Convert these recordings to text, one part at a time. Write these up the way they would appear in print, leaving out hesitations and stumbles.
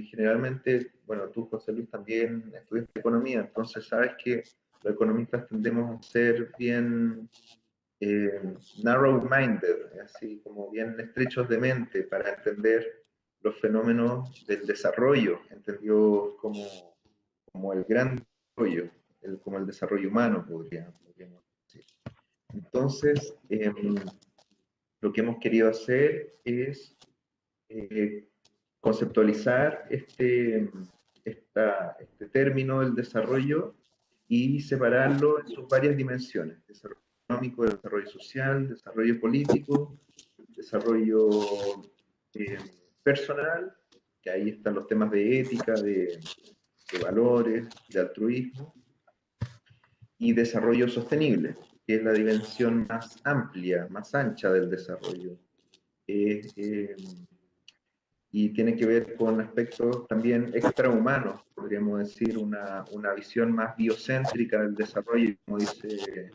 generalmente, bueno, tú, José Luis, también estudiaste economía, entonces sabes que los economistas tendemos a ser bien narrow-minded, así como bien estrechos de mente para entender los fenómenos del desarrollo, entendidos como el gran desarrollo, como el desarrollo humano, podríamos decir. Entonces, lo que hemos querido hacer es eh, conceptualizar este término del desarrollo y separarlo en sus varias dimensiones: desarrollo económico, desarrollo social, desarrollo político, desarrollo eh, personal, que ahí están los temas de ética, de valores, de altruismo, y desarrollo sostenible, que es la dimensión más amplia, más ancha del desarrollo. Y tiene que ver con aspectos también extrahumanos, podríamos decir, una visión más biocéntrica del desarrollo, como dice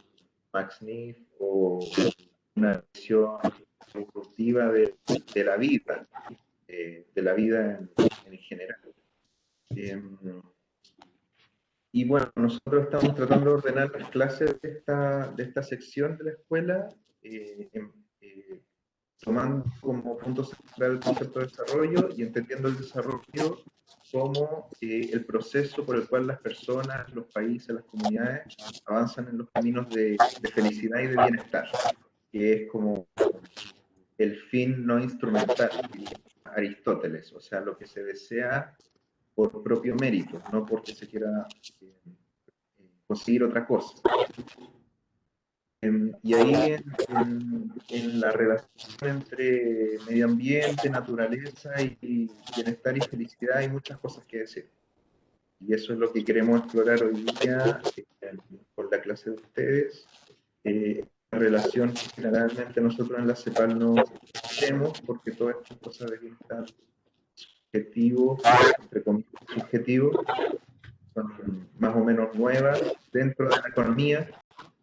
Max Neff, o una visión constructiva de la vida en general. Y bueno, nosotros estamos tratando de ordenar las clases de esta sección de la escuela, eh, eh, tomando como punto central el concepto de desarrollo y entendiendo el desarrollo como el proceso por el cual las personas, los países, las comunidades avanzan en los caminos de felicidad y de bienestar, que es como el fin no instrumental, diría Aristóteles, o sea, lo que se desea por propio mérito, no porque se quiera conseguir otra cosa. Y ahí en la relación entre medio ambiente, naturaleza y bienestar y felicidad hay muchas cosas que decir. Y eso es lo que queremos explorar hoy día con la clase de ustedes. La relación que generalmente nosotros en la CEPAL no hacemos, porque todas estas cosas de bienestar subjetivo, entre comillas subjetivo, son más o menos nuevas dentro de la economía.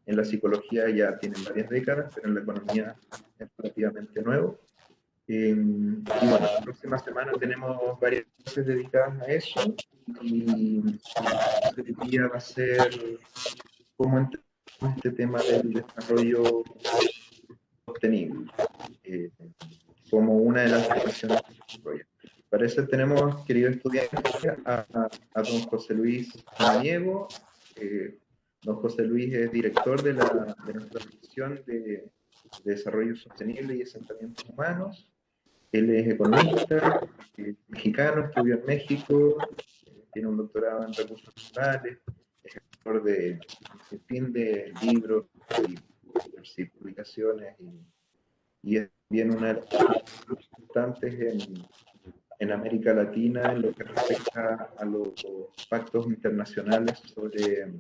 En la psicología ya tienen varias décadas, pero en la economía es relativamente nuevo. Y bueno, la próxima semana tenemos varias clases dedicadas a eso, y el día va a ser cómo entender este tema del desarrollo sostenible, eh, como una de las dimensiones del desarrollo. Para eso tenemos, querido estudiante, a don José Luis Maniego. Don José Luis es director de nuestra sección de Desarrollo Sostenible y Asentamientos Humanos. Él es economista, mexicano, estudió en México, tiene un doctorado en recursos naturales, es autor de un fin de libros y publicaciones, y es también una de las importantes en América Latina en lo que respecta a los pactos internacionales sobre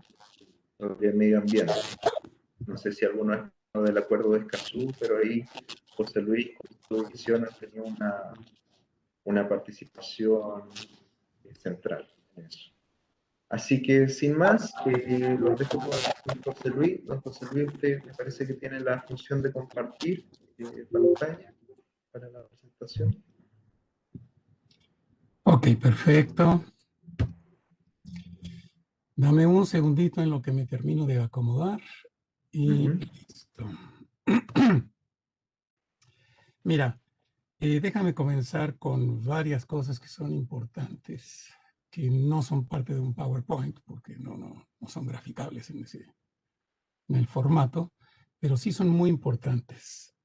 medio ambiente. No sé si alguno ha estado del acuerdo de Escazú, pero ahí José Luis con su división ha tenido una participación central en eso. Así que sin más, los dejo con don José Luis. Don José Luis, usted me parece que tiene la función de compartir pantalla para la presentación. Ok, perfecto. Dame un segundito en lo que me termino de acomodar y listo. Mira, déjame comenzar con varias cosas que son importantes, que no son parte de un PowerPoint, porque no son graficables en el formato, pero sí son muy importantes.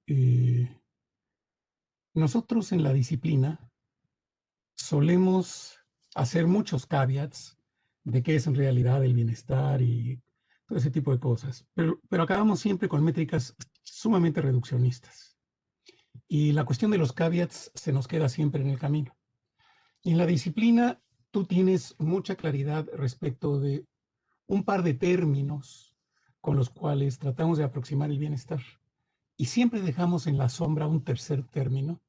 Nosotros en la disciplina solemos hacer muchos caveats de qué es en realidad el bienestar y todo ese tipo de cosas, pero acabamos siempre con métricas sumamente reduccionistas. Y la cuestión de los caveats se nos queda siempre en el camino. Y en la disciplina tú tienes mucha claridad respecto de un par de términos con los cuales tratamos de aproximar el bienestar. Y siempre dejamos en la sombra un tercer término,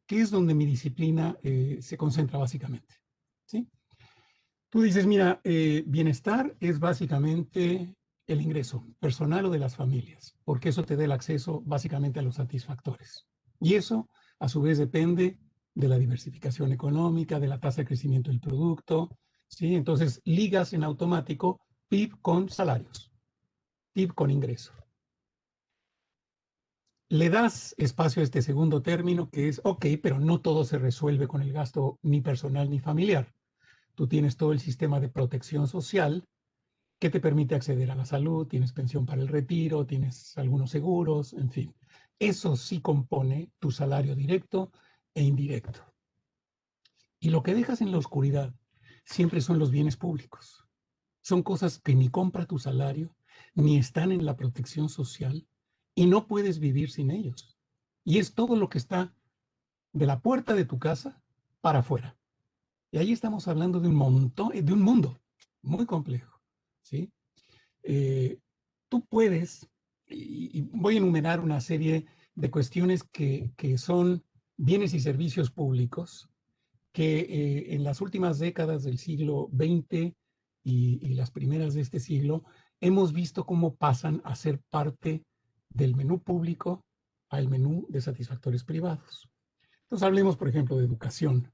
que es donde mi disciplina se concentra básicamente. ¿Sí? Tú dices, mira, bienestar es básicamente el ingreso personal o de las familias, porque eso te da el acceso básicamente a los satisfactores. Y eso, a su vez, depende de la diversificación económica, de la tasa de crecimiento del producto, ¿sí? Entonces, ligas en automático PIB con salarios, PIB con ingreso. Le das espacio a este segundo término que es, ok, pero no todo se resuelve con el gasto ni personal ni familiar. Tú tienes todo el sistema de protección social que te permite acceder a la salud, tienes pensión para el retiro, tienes algunos seguros, en fin. Eso sí compone tu salario directo e indirecto. Y lo que dejas en la oscuridad siempre son los bienes públicos. Son cosas que ni compra tu salario, ni están en la protección social, y no puedes vivir sin ellos. Y es todo lo que está de la puerta de tu casa para afuera. Y ahí estamos hablando de un montón, de un mundo muy complejo, ¿sí? Eh, Tú puedes, y voy a enumerar una serie de cuestiones que son bienes y servicios públicos que en las últimas décadas del siglo XX y las primeras de este siglo hemos visto cómo pasan a ser parte del menú público al menú de satisfactores privados. Entonces hablemos, por ejemplo, de educación,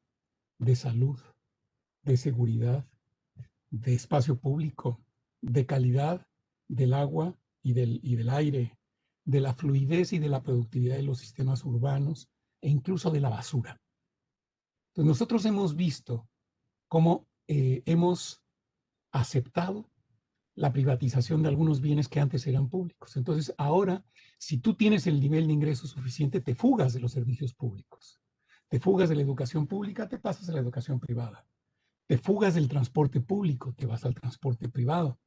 de salud, de seguridad, de espacio público, de calidad del agua y del aire, de la fluidez y de la productividad de los sistemas urbanos e incluso de la basura. Entonces nosotros hemos visto cómo hemos aceptado la privatización de algunos bienes que antes eran públicos. Entonces ahora, si tú tienes el nivel de ingreso suficiente, te fugas de los servicios públicos, te fugas de la educación pública, te pasas a la educación privada. Te fugas del transporte público, te vas al transporte privado.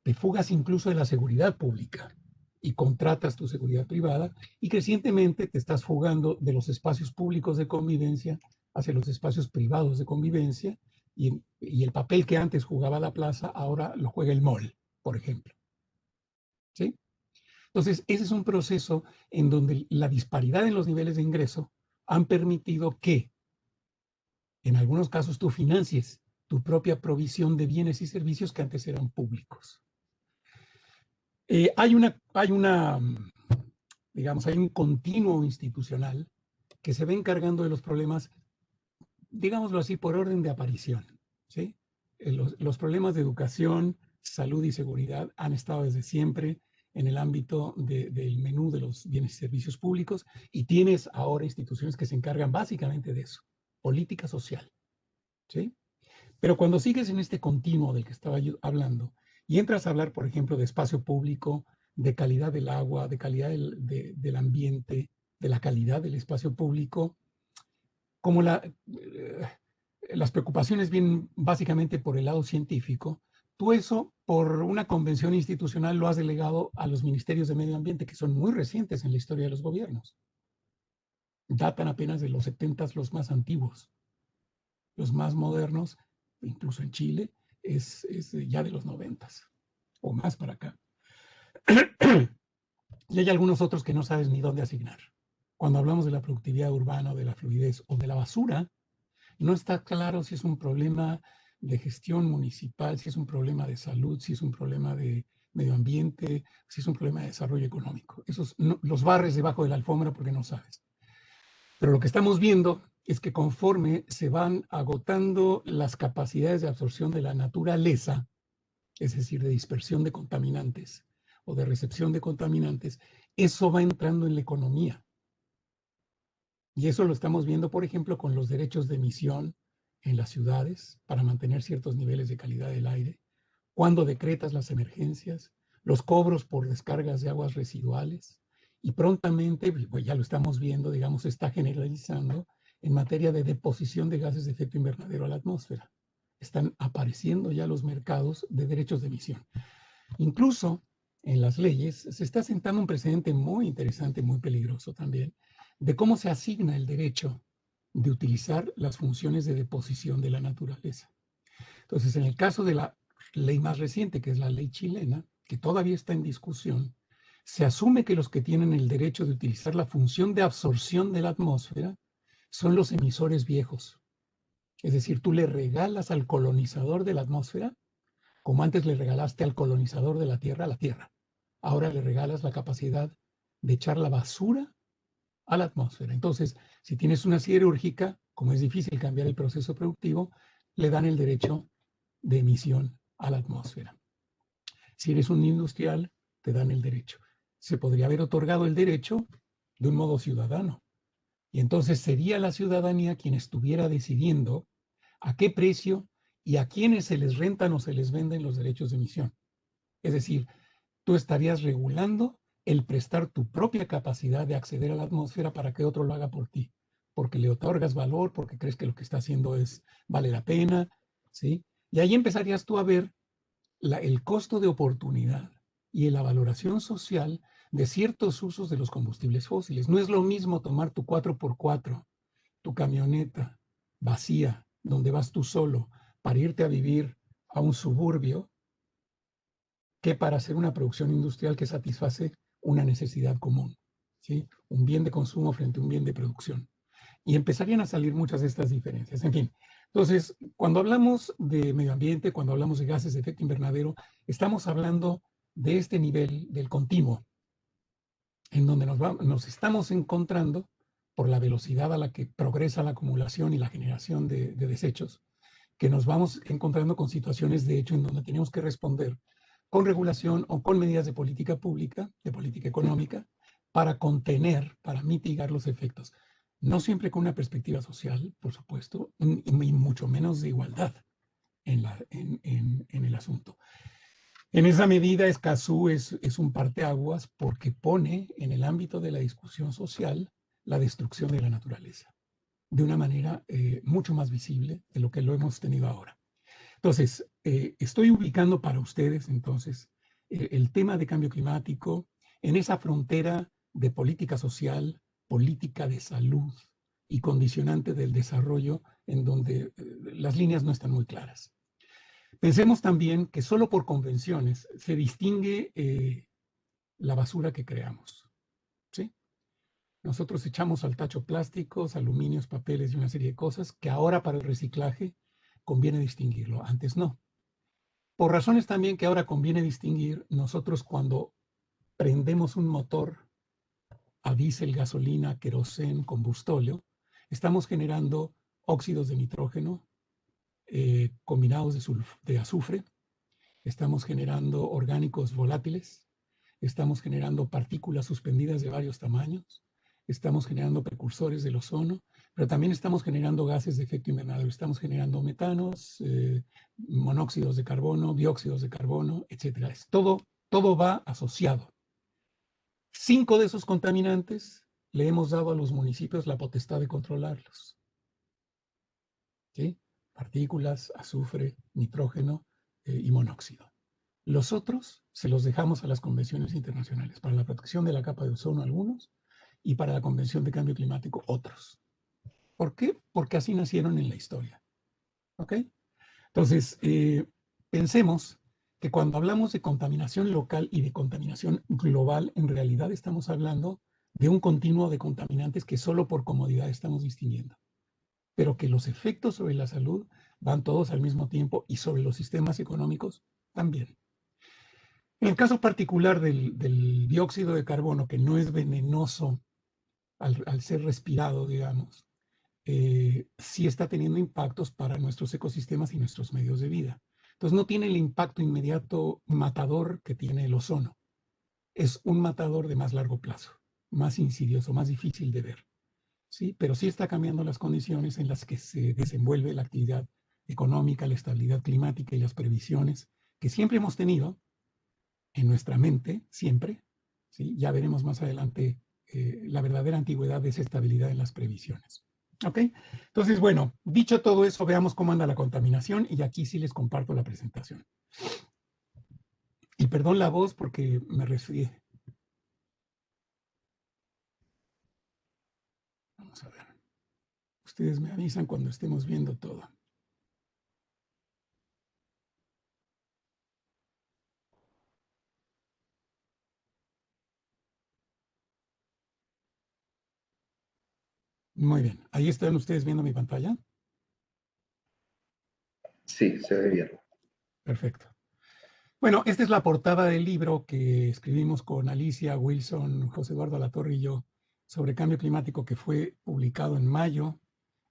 Te fugas incluso de la seguridad pública y contratas tu seguridad privada y crecientemente te estás fugando de los espacios públicos de convivencia hacia los espacios privados de convivencia y el papel que antes jugaba la plaza ahora lo juega el mall, por ejemplo. ¿Sí? Entonces, ese es un proceso en donde la disparidad en los niveles de ingreso han permitido que en algunos casos tú financies tu propia provisión de bienes y servicios que antes eran públicos. Digamos, hay un continuo institucional que se va encargando de los problemas, digámoslo así, por orden de aparición, ¿sí? Los problemas de educación, salud y seguridad han estado desde siempre en el ámbito del menú de los bienes y servicios públicos y tienes ahora instituciones que se encargan básicamente de eso, política social, ¿sí? Pero cuando sigues en este continuo del que estaba yo hablando y entras a hablar, por ejemplo, de espacio público, de calidad del agua, de calidad del ambiente, de la calidad del espacio público, como las preocupaciones vienen básicamente por el lado científico, tú eso, por una convención institucional, lo has delegado a los ministerios de medio ambiente, que son muy recientes en la historia de los gobiernos. Datan apenas de los 70 los más antiguos. Los más modernos, incluso en Chile, es ya de los 90 o más para acá. Y hay algunos otros que no sabes ni dónde asignar. Cuando hablamos de la productividad urbana o de la fluidez o de la basura, no está claro si es un problema de gestión municipal, si es un problema de salud, si es un problema de medio ambiente, si es un problema de desarrollo económico. Esos no, los barres debajo de la alfombra porque no sabes. Pero lo que estamos viendo es que conforme se van agotando las capacidades de absorción de la naturaleza, es decir, de dispersión de contaminantes o de recepción de contaminantes, eso va entrando en la economía. Y eso lo estamos viendo, por ejemplo, con los derechos de emisión en las ciudades para mantener ciertos niveles de calidad del aire, cuando decretas las emergencias, los cobros por descargas de aguas residuales, y prontamente, pues ya lo estamos viendo, digamos, se está generalizando en materia de deposición de gases de efecto invernadero a la atmósfera. Están apareciendo ya los mercados de derechos de emisión. Incluso en las leyes se está sentando un precedente muy interesante, muy peligroso también, de cómo se asigna el derecho de utilizar las funciones de deposición de la naturaleza. Entonces, en el caso de la ley más reciente, que es la ley chilena, que todavía está en discusión, se asume que los que tienen el derecho de utilizar la función de absorción de la atmósfera son los emisores viejos. Es decir, tú le regalas al colonizador de la atmósfera, como antes le regalaste al colonizador de la Tierra a la Tierra. Ahora le regalas la capacidad de echar la basura a la atmósfera. Entonces, si tienes una siderúrgica, como es difícil cambiar el proceso productivo, le dan el derecho de emisión a la atmósfera. Si eres un industrial, te dan el derecho. Se podría haber otorgado el derecho de un modo ciudadano. Y entonces sería la ciudadanía quien estuviera decidiendo a qué precio y a quiénes se les rentan o se les venden los derechos de emisión. Es decir, tú estarías regulando el prestar tu propia capacidad de acceder a la atmósfera para que otro lo haga por ti, porque le otorgas valor, porque crees que lo que está haciendo vale la pena, ¿sí? Y ahí empezarías tú a ver el costo de oportunidad y la valoración social de ciertos usos de los combustibles fósiles. No es lo mismo tomar tu 4x4, tu camioneta vacía, donde vas tú solo, para irte a vivir a un suburbio, que para hacer una producción industrial que satisface una necesidad común, ¿sí? Un bien de consumo frente a un bien de producción. Y empezarían a salir muchas de estas diferencias. En fin, entonces, cuando hablamos de medio ambiente, cuando hablamos de gases de efecto invernadero, estamos hablando de este nivel del continuo, en donde nos estamos encontrando por la velocidad a la que progresa la acumulación y la generación de desechos, que nos vamos encontrando con situaciones de hecho en donde tenemos que responder con regulación o con medidas de política pública, de política económica, para contener, para mitigar los efectos. No siempre con una perspectiva social, por supuesto, y mucho menos de igualdad en el asunto. En esa medida, Escazú es un parteaguas porque pone en el ámbito de la discusión social la destrucción de la naturaleza de una manera mucho más visible de lo que lo hemos tenido ahora. Entonces, estoy ubicando para ustedes, entonces, el tema de cambio climático en esa frontera de política social, política de salud y condicionante del desarrollo, en donde las líneas no están muy claras. Pensemos también que solo por convenciones se distingue la basura que creamos, ¿sí? Nosotros echamos al tacho plásticos, aluminios, papeles y una serie de cosas que ahora para el reciclaje conviene distinguirlo, antes no. Por razones también que ahora conviene distinguir, nosotros cuando prendemos un motor a diésel, gasolina, querosén, combustóleo, estamos generando óxidos de nitrógeno combinados de azufre, estamos generando orgánicos volátiles, estamos generando partículas suspendidas de varios tamaños, estamos generando precursores del ozono, pero también estamos generando gases de efecto invernadero, estamos generando metanos, monóxidos de carbono, dióxidos de carbono, etc. Todo va asociado. 5 de esos contaminantes le hemos dado a los municipios la potestad de controlarlos, ¿sí? Partículas, azufre, nitrógeno y monóxido. Los otros se los dejamos a las convenciones internacionales para la protección de la capa de ozono algunos y para la Convención de Cambio Climático otros. ¿Por qué? Porque así nacieron en la historia. ¿Ok? Entonces, pensemos que cuando hablamos de contaminación local y de contaminación global, en realidad estamos hablando de un continuo de contaminantes que solo por comodidad estamos distinguiendo, pero que los efectos sobre la salud van todos al mismo tiempo y sobre los sistemas económicos también. En el caso particular del dióxido de carbono, que no es venenoso al ser respirado, digamos, sí está teniendo impactos para nuestros ecosistemas y nuestros medios de vida. Entonces no tiene el impacto inmediato matador que tiene el ozono. Es un matador de más largo plazo, más insidioso, más difícil de ver, ¿sí? Pero sí está cambiando las condiciones en las que se desenvuelve la actividad económica, la estabilidad climática y las previsiones que siempre hemos tenido en nuestra mente, siempre, ¿sí? Ya veremos más adelante la verdadera antigüedad de esa estabilidad en las previsiones. ¿Ok? Entonces, bueno, dicho todo eso, veamos cómo anda la contaminación y aquí sí les comparto la presentación. Y perdón la voz porque me resfrié. Vamos a ver. Ustedes me avisan cuando estemos viendo todo. Muy bien. ¿Ahí están ustedes viendo mi pantalla? Sí, se ve bien. Perfecto. Bueno, esta es la portada del libro que escribimos con Alicia Wilson, José Eduardo Alatorre y yo sobre cambio climático, que fue publicado en mayo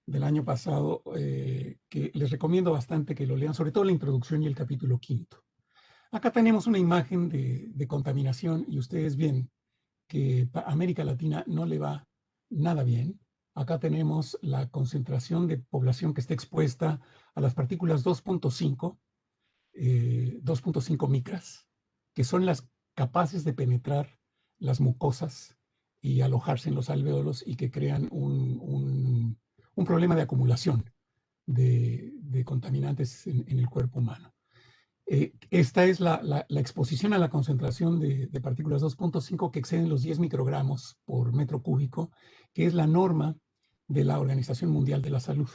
del año pasado, que les recomiendo bastante que lo lean, sobre todo la introducción y el capítulo 5. Acá tenemos una imagen de contaminación y ustedes ven que a América Latina no le va nada bien. Acá tenemos la concentración de población que está expuesta a las partículas 2.5 micras, que son las capaces de penetrar las mucosas y alojarse en los alvéolos y que crean un problema de acumulación de contaminantes en el cuerpo humano. Esta es la exposición a la concentración de partículas 2.5 que exceden los 10 microgramos por metro cúbico, que es la norma de la Organización Mundial de la Salud.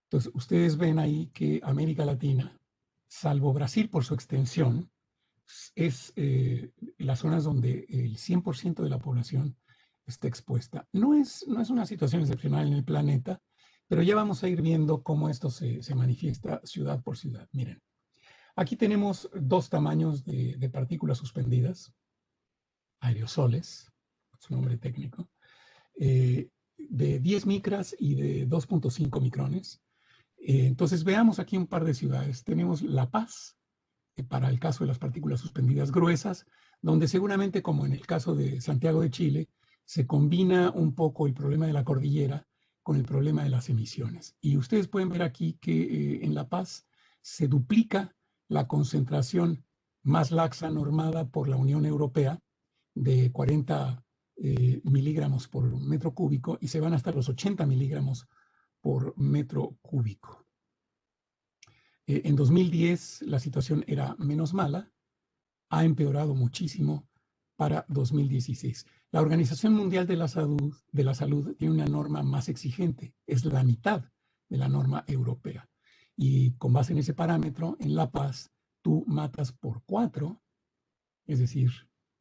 Entonces, ustedes ven ahí que América Latina, salvo Brasil por su extensión, es las zonas donde el 100% de la población está expuesta. No es una situación excepcional en el planeta, pero ya vamos a ir viendo cómo esto se manifiesta ciudad por ciudad. Miren, aquí tenemos dos tamaños de partículas suspendidas, aerosoles, su nombre técnico, de 10 micras y de 2.5 micrones. Entonces veamos aquí un par de ciudades. Tenemos La Paz, para el caso de las partículas suspendidas gruesas, donde seguramente, como en el caso de Santiago de Chile, se combina un poco el problema de la cordillera con el problema de las emisiones. Y ustedes pueden ver aquí que en La Paz se duplica la concentración más laxa normada por la Unión Europea de 40 miligramos por metro cúbico y se van hasta los 80 miligramos por metro cúbico. En 2010 la situación era menos mala, ha empeorado muchísimo para 2016. La Organización Mundial de la Salud tiene una norma más exigente, es la mitad de la norma europea. Y con base en ese parámetro, en La Paz, tú matas por 4, es decir,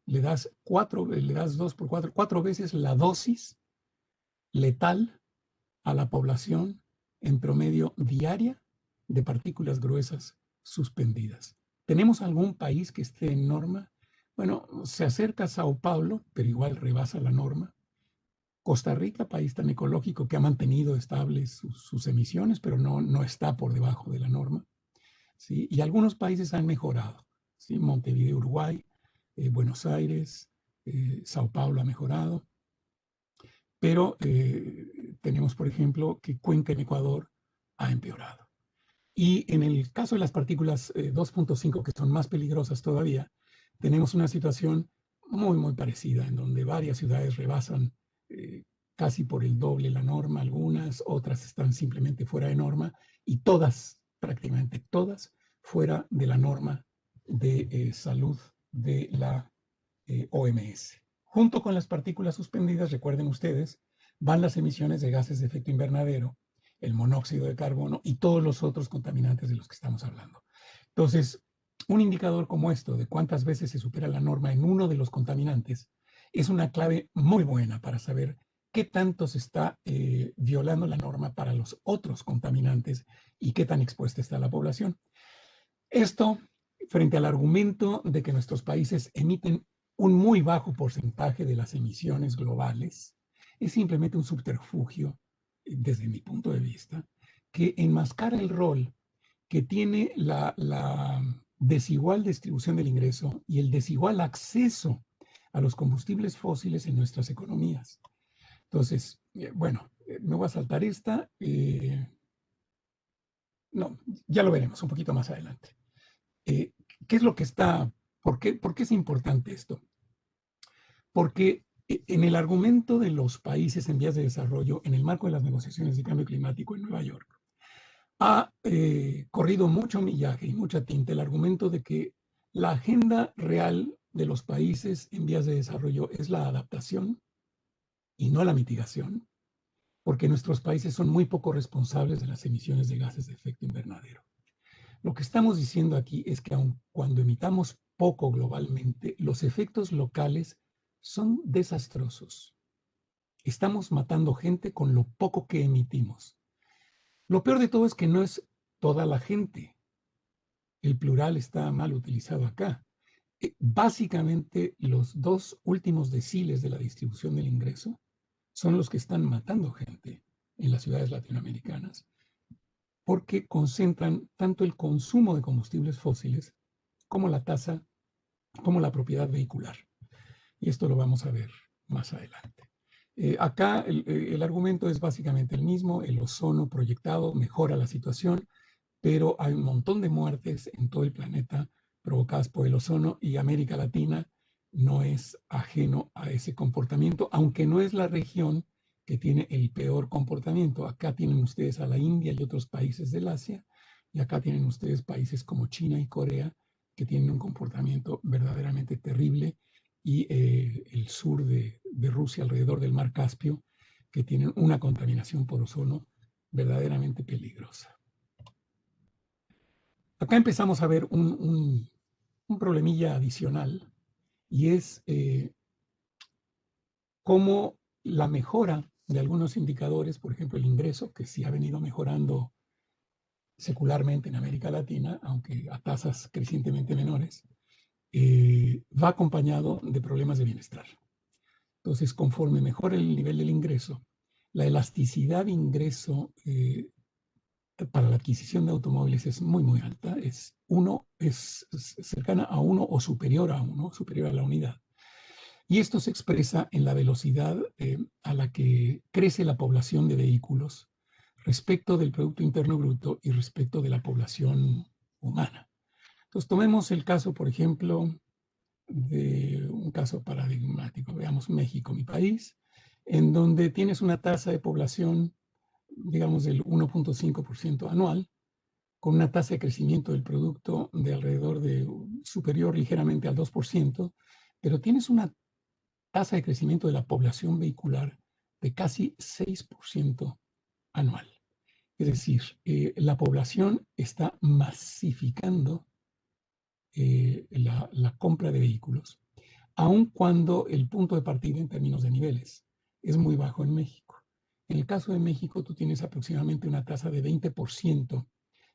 le das 2 por 4, 4 veces la dosis letal a la población en promedio diaria de partículas gruesas suspendidas. ¿Tenemos algún país que esté en norma? Bueno, se acerca a Sao Paulo, pero igual rebasa la norma. Costa Rica, país tan ecológico que ha mantenido estables sus emisiones, pero no está por debajo de la norma. ¿Sí? Y algunos países han mejorado. ¿Sí? Montevideo, Uruguay, Buenos Aires, Sao Paulo ha mejorado. Pero tenemos, por ejemplo, que Cuenca en Ecuador ha empeorado. Y en el caso de las partículas 2.5, que son más peligrosas todavía, tenemos una situación muy parecida, en donde varias ciudades rebasan casi por el doble la norma, algunas, otras están simplemente fuera de norma, y todas, prácticamente todas, fuera de la norma de salud de la OMS. Junto con las partículas suspendidas, recuerden ustedes, van las emisiones de gases de efecto invernadero, el monóxido de carbono y todos los otros contaminantes de los que estamos hablando. Entonces, un indicador como esto de cuántas veces se supera la norma en uno de los contaminantes es una clave muy buena para saber qué tanto se está violando la norma para los otros contaminantes y qué tan expuesta está la población. Esto frente al argumento de que nuestros países emiten un muy bajo porcentaje de las emisiones globales, es simplemente un subterfugio, desde mi punto de vista, que enmascara el rol que tiene la desigual distribución del ingreso y el desigual acceso a los combustibles fósiles en nuestras economías. Entonces, bueno, me voy a saltar esta. No, ya lo veremos un poquito más adelante. ¿Qué es lo que está? ¿Por qué es importante esto? Porque en el argumento de los países en vías de desarrollo, en el marco de las negociaciones de cambio climático en Nueva York, ha corrido mucho millaje y mucha tinta el argumento de que la agenda real de los países en vías de desarrollo es la adaptación y no la mitigación, porque nuestros países son muy poco responsables de las emisiones de gases de efecto invernadero. Lo que estamos diciendo aquí es que aun cuando emitamos poco globalmente, los efectos locales son desastrosos. Estamos matando gente con lo poco que emitimos. Lo peor de todo es que no es toda la gente. El plural está mal utilizado acá. Básicamente, los 2 últimos deciles de la distribución del ingreso son los que están matando gente. en las ciudades latinoamericanas, porque concentran tanto el consumo de combustibles fósiles como la tasa, como la propiedad vehicular. Y esto lo vamos a ver más adelante. Acá el argumento es básicamente el mismo: el ozono proyectado mejora la situación, pero hay un montón de muertes en todo el planeta provocadas por el ozono, y América Latina no es ajeno a ese comportamiento, aunque no es la región que tiene el peor comportamiento. Acá tienen ustedes a la India y otros países del Asia, y acá tienen ustedes países como China y Corea, que tienen un comportamiento verdaderamente terrible, y el sur de Rusia, alrededor del mar Caspio, que tienen una contaminación por ozono verdaderamente peligrosa. Acá empezamos a ver un problemilla adicional, y es cómo la mejora de algunos indicadores, por ejemplo el ingreso, que sí ha venido mejorando secularmente en América Latina, aunque a tasas crecientemente menores, va acompañado de problemas de bienestar. Entonces, conforme mejora el nivel del ingreso, la elasticidad de ingreso para la adquisición de automóviles es muy, muy alta. Es cercana a 1 o superior a 1, superior a la unidad. Y esto se expresa en la velocidad a la que crece la población de vehículos respecto del Producto Interno Bruto y respecto de la población humana. Entonces, tomemos el caso, por ejemplo, de un caso paradigmático. Veamos México, mi país, en donde tienes una tasa de población, digamos, del 1.5% anual, con una tasa de crecimiento del producto de alrededor de superior ligeramente al 2%, pero tienes una tasa de crecimiento de la población vehicular de casi 6% anual. Es decir, la población está masificando la compra de vehículos, aun cuando el punto de partida en términos de niveles es muy bajo en México. En el caso de México, tú tienes aproximadamente una tasa de 20%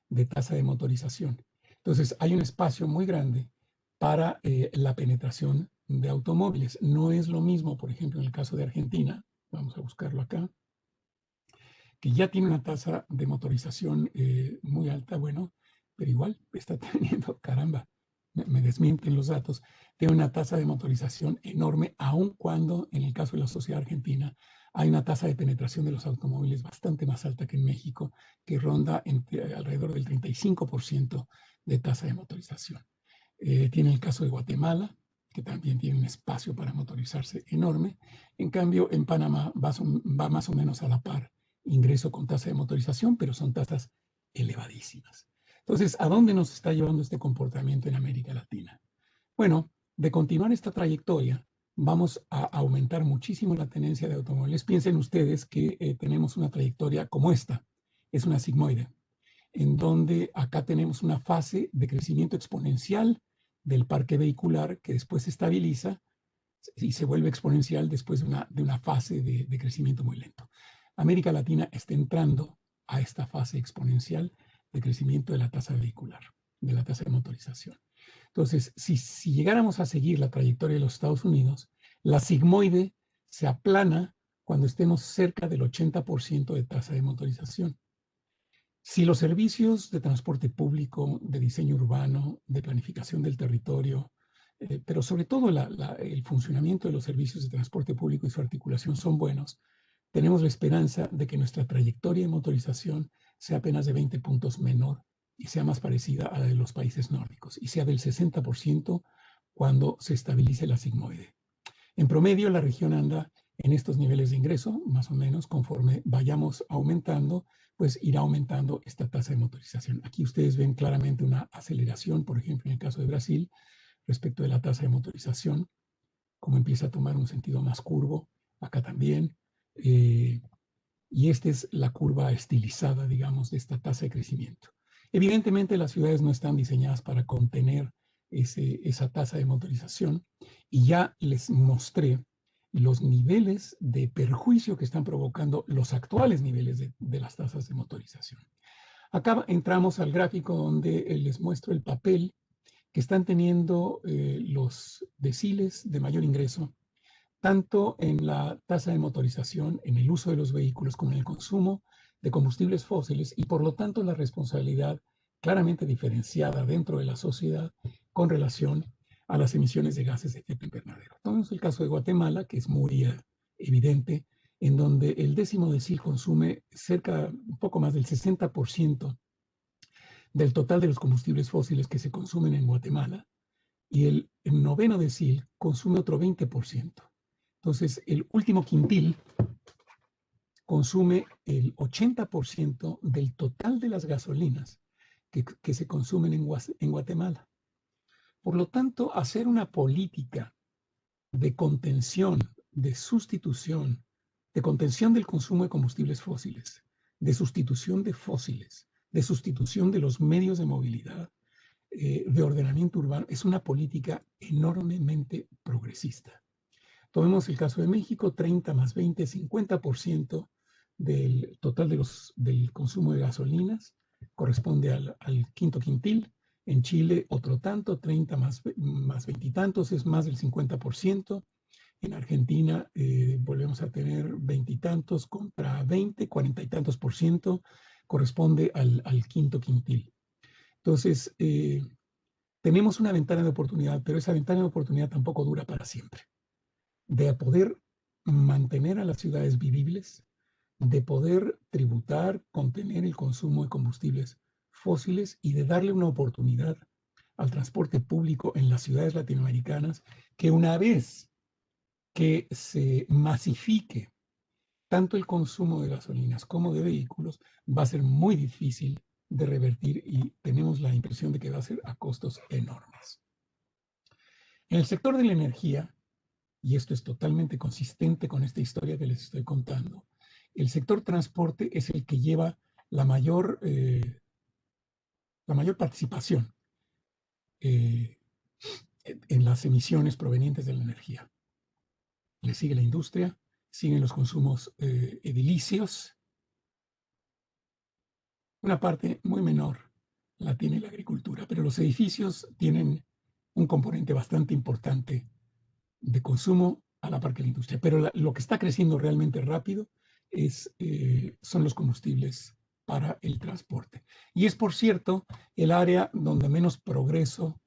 de tasa de motorización. Entonces, hay un espacio muy grande para la penetración de automóviles. No es lo mismo, por ejemplo, en el caso de Argentina, vamos a buscarlo acá, que ya tiene una tasa de motorización muy alta, bueno, pero igual está teniendo, caramba, me desmienten los datos, tiene una tasa de motorización enorme, aun cuando en el caso de la sociedad argentina hay una tasa de penetración de los automóviles bastante más alta que en México, que ronda alrededor del 35% de tasa de motorización. Tiene el caso de Guatemala, que también tiene un espacio para motorizarse enorme. En cambio, en Panamá va más o menos a la par ingreso con tasa de motorización, pero son tasas elevadísimas. Entonces, ¿a dónde nos está llevando este comportamiento en América Latina? Bueno, de continuar esta trayectoria, vamos a aumentar muchísimo la tenencia de automóviles. Piensen ustedes que tenemos una trayectoria como esta, es una sigmoide, en donde acá tenemos una fase de crecimiento exponencial del parque vehicular que después se estabiliza y se vuelve exponencial después de una fase de crecimiento muy lento. América Latina está entrando a esta fase exponencial de crecimiento de la tasa vehicular, de la tasa de motorización. Entonces, si llegáramos a seguir la trayectoria de los Estados Unidos, la sigmoide se aplana cuando estemos cerca del 80% de tasa de motorización. Si los servicios de transporte público, de diseño urbano, de planificación del territorio, pero sobre todo el funcionamiento de los servicios de transporte público y su articulación son buenos, tenemos la esperanza de que nuestra trayectoria de motorización sea apenas de 20 puntos menor y sea más parecida a la de los países nórdicos, y sea del 60% cuando se estabilice la sigmoide. En promedio, la región anda en estos niveles de ingreso, más o menos. Conforme vayamos aumentando, pues irá aumentando esta tasa de motorización. Aquí ustedes ven claramente una aceleración, por ejemplo, en el caso de Brasil, respecto de la tasa de motorización, como empieza a tomar un sentido más curvo, acá también. Y esta es la curva estilizada, digamos, de esta tasa de crecimiento. Evidentemente, las ciudades no están diseñadas para contener esa tasa de motorización, y ya les mostré los niveles de perjuicio que están provocando los actuales niveles de las tasas de motorización. Acá entramos al gráfico donde les muestro el papel que están teniendo los deciles de mayor ingreso tanto en la tasa de motorización, en el uso de los vehículos, como en el consumo de combustibles fósiles, y por lo tanto la responsabilidad claramente diferenciada dentro de la sociedad con relación a las emisiones de gases de efecto invernadero. Tomemos el caso de Guatemala, que es muy evidente, en donde el 10º decil consume un poco más del 60% del total de los combustibles fósiles que se consumen en Guatemala, y el 9º decil consume otro 20%. Entonces, el último quintil consume el 80% del total de las gasolinas que se consumen en Guatemala. Por lo tanto, hacer una política de contención, de sustitución, de contención del consumo de combustibles fósiles, de sustitución de fósiles, de sustitución de los medios de movilidad, de ordenamiento urbano, es una política enormemente progresista. Tomemos el caso de México: 30 más 20, 50% del total del consumo de gasolinas corresponde al quinto quintil. En Chile, otro tanto, 30 más 20 y tantos, es más del 50%. En Argentina volvemos a tener 20 y tantos contra 20, 40 y tantos por ciento corresponde al quinto quintil. Entonces, tenemos una ventana de oportunidad, pero esa ventana de oportunidad tampoco dura para siempre. De poder mantener a las ciudades vivibles, de poder tributar, contener el consumo de combustibles fósiles y de darle una oportunidad al transporte público en las ciudades latinoamericanas, que una vez que se masifique tanto el consumo de gasolinas como de vehículos, va a ser muy difícil de revertir, y tenemos la impresión de que va a ser a costos enormes. En el sector de la energía, y esto es totalmente consistente con esta historia que les estoy contando, el sector transporte es el que lleva la mayor participación en las emisiones provenientes de la energía. Le sigue la industria, siguen los consumos edilicios. Una parte muy menor la tiene la agricultura, pero los edificios tienen un componente bastante importante de consumo a la par que la industria. Pero lo que está creciendo realmente rápido son los combustibles para el transporte. Y es, por cierto, el área donde menos progreso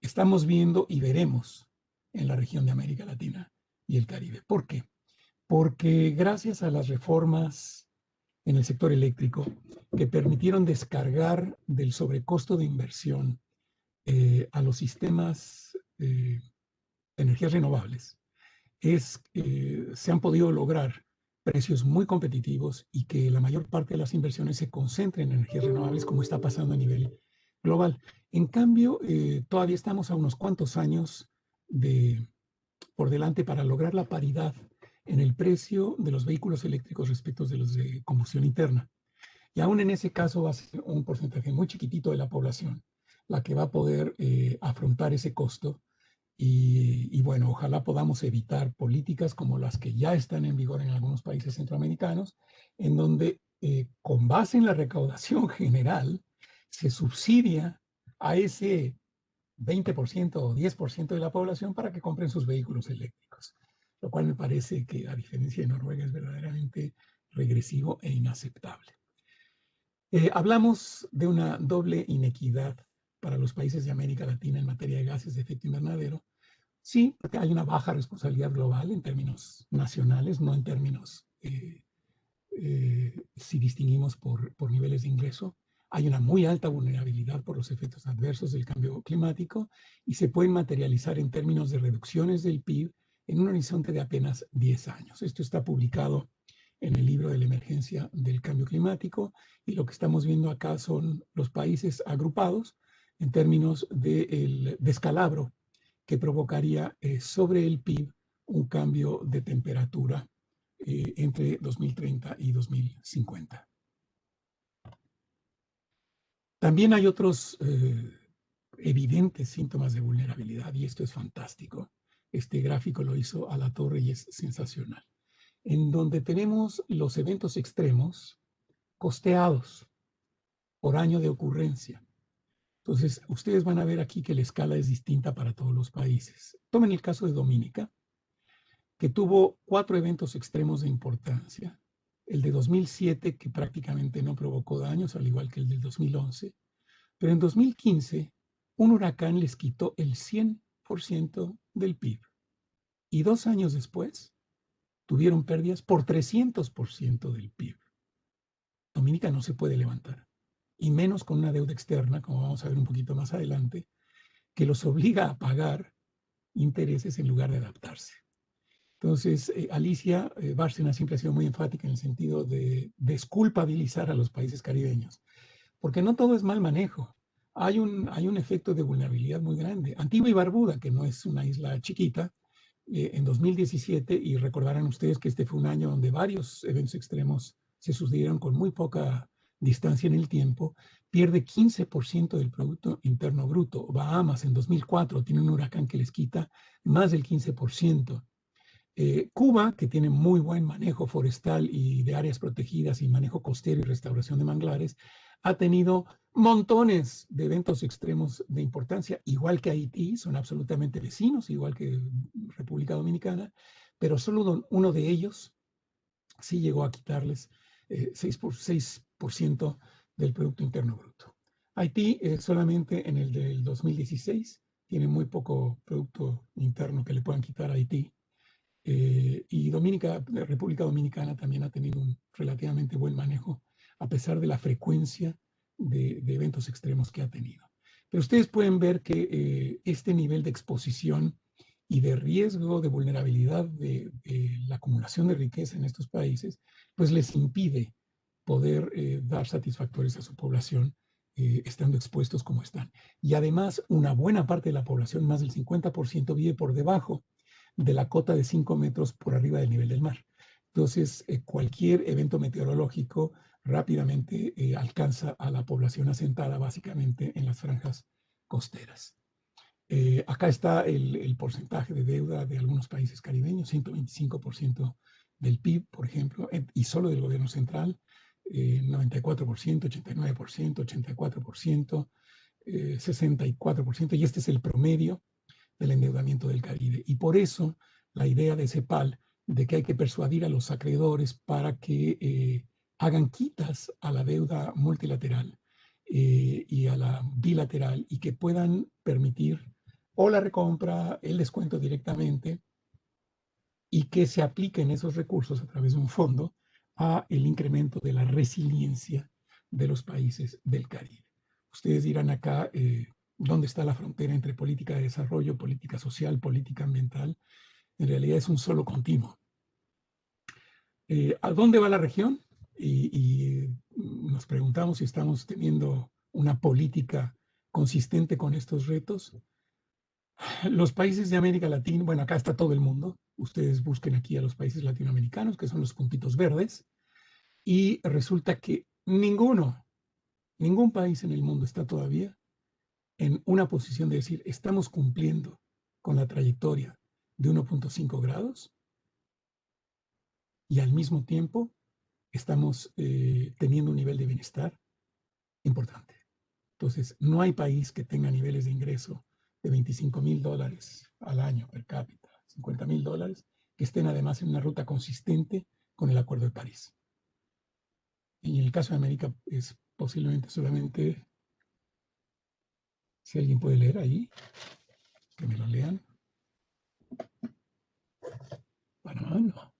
estamos viendo y veremos en la región de América Latina y el Caribe. ¿Por qué? Porque gracias a las reformas en el sector eléctrico que permitieron descargar del sobrecosto de inversión a los sistemas de energías renovables, se han podido lograr precios muy competitivos y que la mayor parte de las inversiones se concentren en energías renovables, como está pasando a nivel global. En cambio, todavía estamos a unos cuantos años por delante para lograr la paridad en el precio de los vehículos eléctricos respecto de los de combustión interna. Y aún en ese caso va a ser un porcentaje muy chiquitito de la población la que va a poder afrontar ese costo. Y bueno, ojalá podamos evitar políticas como las que ya están en vigor en algunos países centroamericanos, en donde con base en la recaudación general se subsidia a ese 20% o 10% de la población para que compren sus vehículos eléctricos, lo cual me parece que, a diferencia de Noruega, es verdaderamente regresivo e inaceptable. Hablamos de una doble inequidad para los países de América Latina en materia de gases de efecto invernadero. Sí, porque hay una baja responsabilidad global en términos nacionales, no en términos si distinguimos por niveles de ingreso. Hay una muy alta vulnerabilidad por los efectos adversos del cambio climático y se pueden materializar en términos de reducciones del PIB en un horizonte de apenas 10 años. Esto está publicado en el libro de la emergencia del cambio climático, y lo que estamos viendo acá son los países agrupados en términos del descalabro que provocaría sobre el PIB un cambio de temperatura entre 2030 y 2050. También hay otros evidentes síntomas de vulnerabilidad, y esto es fantástico. Este gráfico lo hizo Alatorre y es sensacional, en donde tenemos los eventos extremos costeados por año de ocurrencia. Entonces, ustedes van a ver aquí que la escala es distinta para todos los países. Tomen el caso de Dominica, que tuvo 4 eventos extremos de importancia. El de 2007, que prácticamente no provocó daños, al igual que el del 2011. Pero en 2015, un huracán les quitó el 100% del PIB. Y 2 años después, tuvieron pérdidas por 300% del PIB. Dominica no se puede levantar, y menos con una deuda externa, como vamos a ver un poquito más adelante, que los obliga a pagar intereses en lugar de adaptarse. Entonces, Alicia Bárcena siempre ha sido muy enfática en el sentido de desculpabilizar a los países caribeños, porque no todo es mal manejo. Hay un efecto de vulnerabilidad muy grande. Antigua y Barbuda, que no es una isla chiquita, en 2017, y recordarán ustedes que este fue un año donde varios eventos extremos se sucedieron con muy poca distancia en el tiempo, pierde 15% del Producto Interno Bruto. Bahamas en 2004 tiene un huracán que les quita más del 15%. Cuba, que tiene muy buen manejo forestal y de áreas protegidas y manejo costero y restauración de manglares, ha tenido montones de eventos extremos de importancia, igual que Haití, son absolutamente vecinos, igual que República Dominicana, pero solo uno de ellos sí llegó a quitarles 6% del Producto Interno Bruto. Haití solamente en el del 2016 tiene muy poco Producto Interno que le puedan quitar a Haití. Y República Dominicana también ha tenido un relativamente buen manejo, a pesar de la frecuencia de eventos extremos que ha tenido. Pero ustedes pueden ver que este nivel de exposición y de riesgo, de vulnerabilidad de la acumulación de riqueza en estos países, pues les impide poder dar satisfactores a su población estando expuestos como están. Y además, una buena parte de la población, más del 50%, vive por debajo de la cota de 5 metros por arriba del nivel del mar. Entonces, cualquier evento meteorológico rápidamente alcanza a la población asentada básicamente en las franjas costeras. Acá está el porcentaje de deuda de algunos países caribeños, 125% del PIB, por ejemplo, y solo del gobierno central, 94%, 89%, 84%, 64%, y este es el promedio del endeudamiento del Caribe. Y por eso la idea de CEPAL de que hay que persuadir a los acreedores para que hagan quitas a la deuda multilateral y a la bilateral y que puedan permitir o la recompra, el descuento directamente y que se apliquen esos recursos a través de un fondo a el incremento de la resiliencia de los países del Caribe. Ustedes dirán acá, ¿dónde está la frontera entre política de desarrollo, política social, política ambiental? En realidad es un solo continuo. ¿A dónde va la región? Y nos preguntamos si estamos teniendo una política consistente con estos retos. Los países de América Latina, bueno, acá está todo el mundo. Ustedes busquen aquí a los países latinoamericanos, que son los puntitos verdes, y resulta que ningún país en el mundo está todavía en una posición de decir, estamos cumpliendo con la trayectoria de 1.5 grados y al mismo tiempo estamos teniendo un nivel de bienestar importante. Entonces, no hay país que tenga niveles de ingreso de $25,000 al año per cápita, $50,000, que estén además en una ruta consistente con el Acuerdo de París. Y en el caso de América es posiblemente solamente, si alguien puede leer ahí, que me lo lean. Panamá no.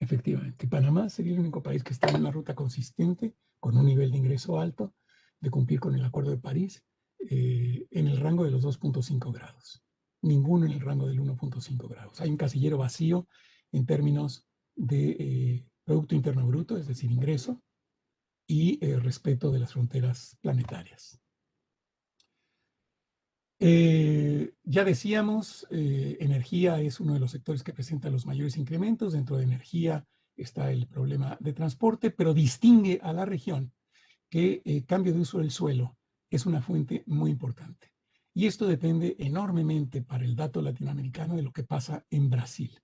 Efectivamente, Panamá sería el único país que está en una ruta consistente, con un nivel de ingreso alto, de cumplir con el Acuerdo de París, en el rango de los 2.5 grados. Ninguno en el rango del 1.5 grados. Hay un casillero vacío en términos de Producto Interno Bruto, es decir, ingreso, y respeto de las fronteras planetarias. Ya decíamos, energía es uno de los sectores que presenta los mayores incrementos. Dentro de energía está el problema de transporte, pero distingue a la región que cambio de uso del suelo es una fuente muy importante. Y esto depende enormemente para el dato latinoamericano de lo que pasa en Brasil.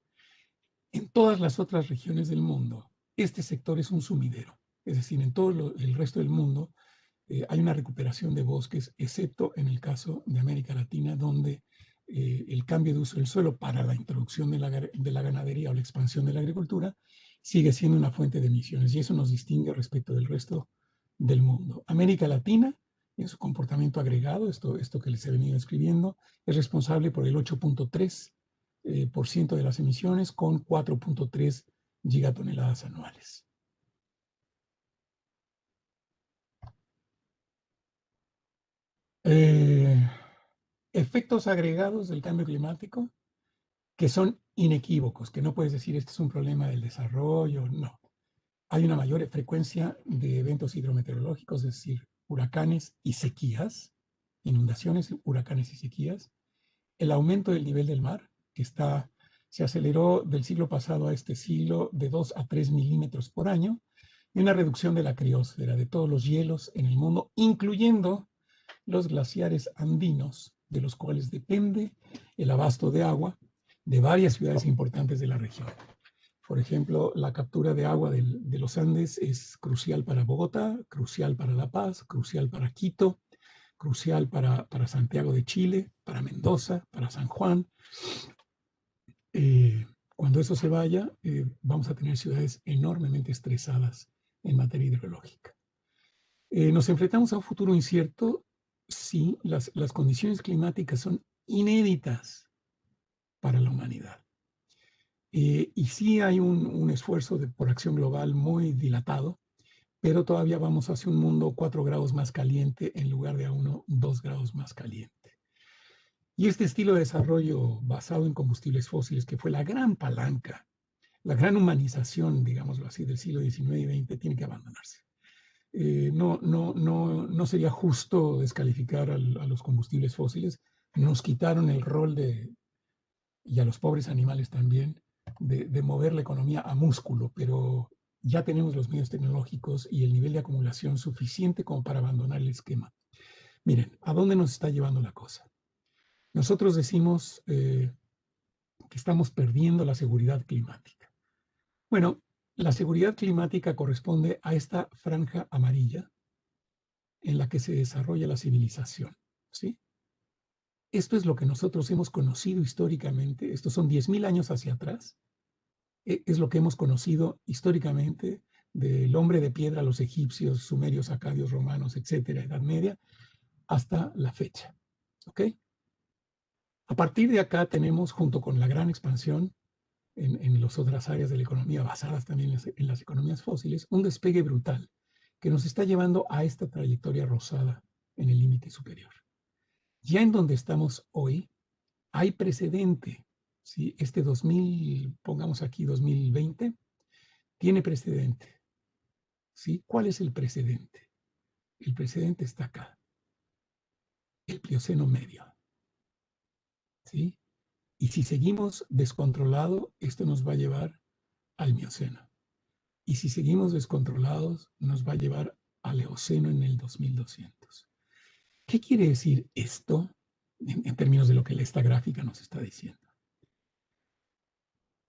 En todas las otras regiones del mundo, este sector es un sumidero. Es decir, en todo el resto del mundo, hay una recuperación de bosques, excepto en el caso de América Latina, donde el cambio de uso del suelo para la introducción de la ganadería o la expansión de la agricultura, sigue siendo una fuente de emisiones y eso nos distingue respecto del resto del mundo. América Latina, en su comportamiento agregado, esto que les he venido escribiendo, es responsable por el 8.3% de las emisiones con 4.3 gigatoneladas anuales. Efectos agregados del cambio climático que son inequívocos, que no puedes decir este es un problema del desarrollo, no. Hay una mayor frecuencia de eventos hidrometeorológicos, es decir, huracanes y sequías, inundaciones, huracanes y sequías, el aumento del nivel del mar, que se aceleró del siglo pasado a este siglo de 2 a 3 milímetros por año, y una reducción de la criosfera, de todos los hielos en el mundo, incluyendo los glaciares andinos, de los cuales depende el abasto de agua de varias ciudades importantes de la región. Por ejemplo, la captura de agua de los Andes es crucial para Bogotá, crucial para La Paz, crucial para Quito, crucial para Santiago de Chile, para Mendoza, para San Juan. Cuando eso se vaya, vamos a tener ciudades enormemente estresadas en materia hidrológica. Nos enfrentamos a un futuro incierto si las condiciones climáticas son inéditas para la humanidad. Y sí hay un esfuerzo por acción global muy dilatado, pero todavía vamos hacia un mundo 4 grados más caliente en lugar de a 2 grados más caliente. Y este estilo de desarrollo basado en combustibles fósiles, que fue la gran palanca, la gran humanización, digámoslo así, del siglo XIX y XX, tiene que abandonarse. No sería justo descalificar a los combustibles fósiles. Nos quitaron el rol y a los pobres animales también, de mover la economía a músculo, pero ya tenemos los medios tecnológicos y el nivel de acumulación suficiente como para abandonar el esquema. Miren, ¿a dónde nos está llevando la cosa? Nosotros decimos que estamos perdiendo la seguridad climática. Bueno, la seguridad climática corresponde a esta franja amarilla en la que se desarrolla la civilización, ¿sí? Esto es lo que nosotros hemos conocido históricamente, estos son 10.000 años hacia atrás, es lo que hemos conocido históricamente del hombre de piedra, los egipcios, sumerios, acadios, romanos, etcétera, Edad Media, hasta la fecha, ¿ok? A partir de acá tenemos, junto con la gran expansión en las otras áreas de la economía, basadas también en las economías fósiles, un despegue brutal que nos está llevando a esta trayectoria rosada en el límite superior. Ya en donde estamos hoy, hay precedente. ¿Sí? Este 2000, pongamos aquí 2020, tiene precedente. ¿Sí? ¿Cuál es el precedente? El precedente está acá, el Plioceno medio. ¿Sí? Y si seguimos descontrolado, esto nos va a llevar al Mioceno. Y si seguimos descontrolados, nos va a llevar al Eoceno en el 2200. ¿Qué quiere decir esto en términos de lo que esta gráfica nos está diciendo?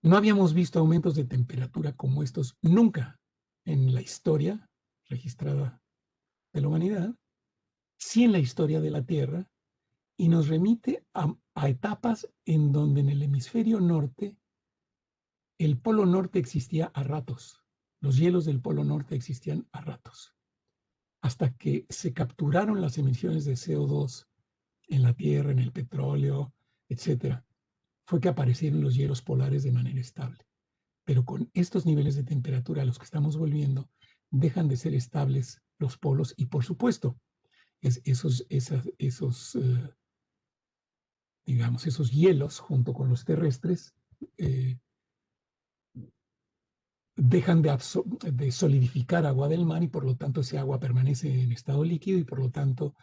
No habíamos visto aumentos de temperatura como estos nunca en la historia registrada de la humanidad, sí en la historia de la Tierra, y nos remite a etapas en donde en el hemisferio norte el polo norte existía a ratos, los hielos del polo norte existían a ratos, hasta que se capturaron las emisiones de CO2 en la Tierra, en el petróleo, etcétera, fue que aparecieron los hielos polares de manera estable. Pero con estos niveles de temperatura a los que estamos volviendo, dejan de ser estables los polos y, por supuesto, digamos, esos hielos junto con los terrestres dejan de solidificar agua del mar y por lo tanto ese agua permanece en estado líquido y por lo tanto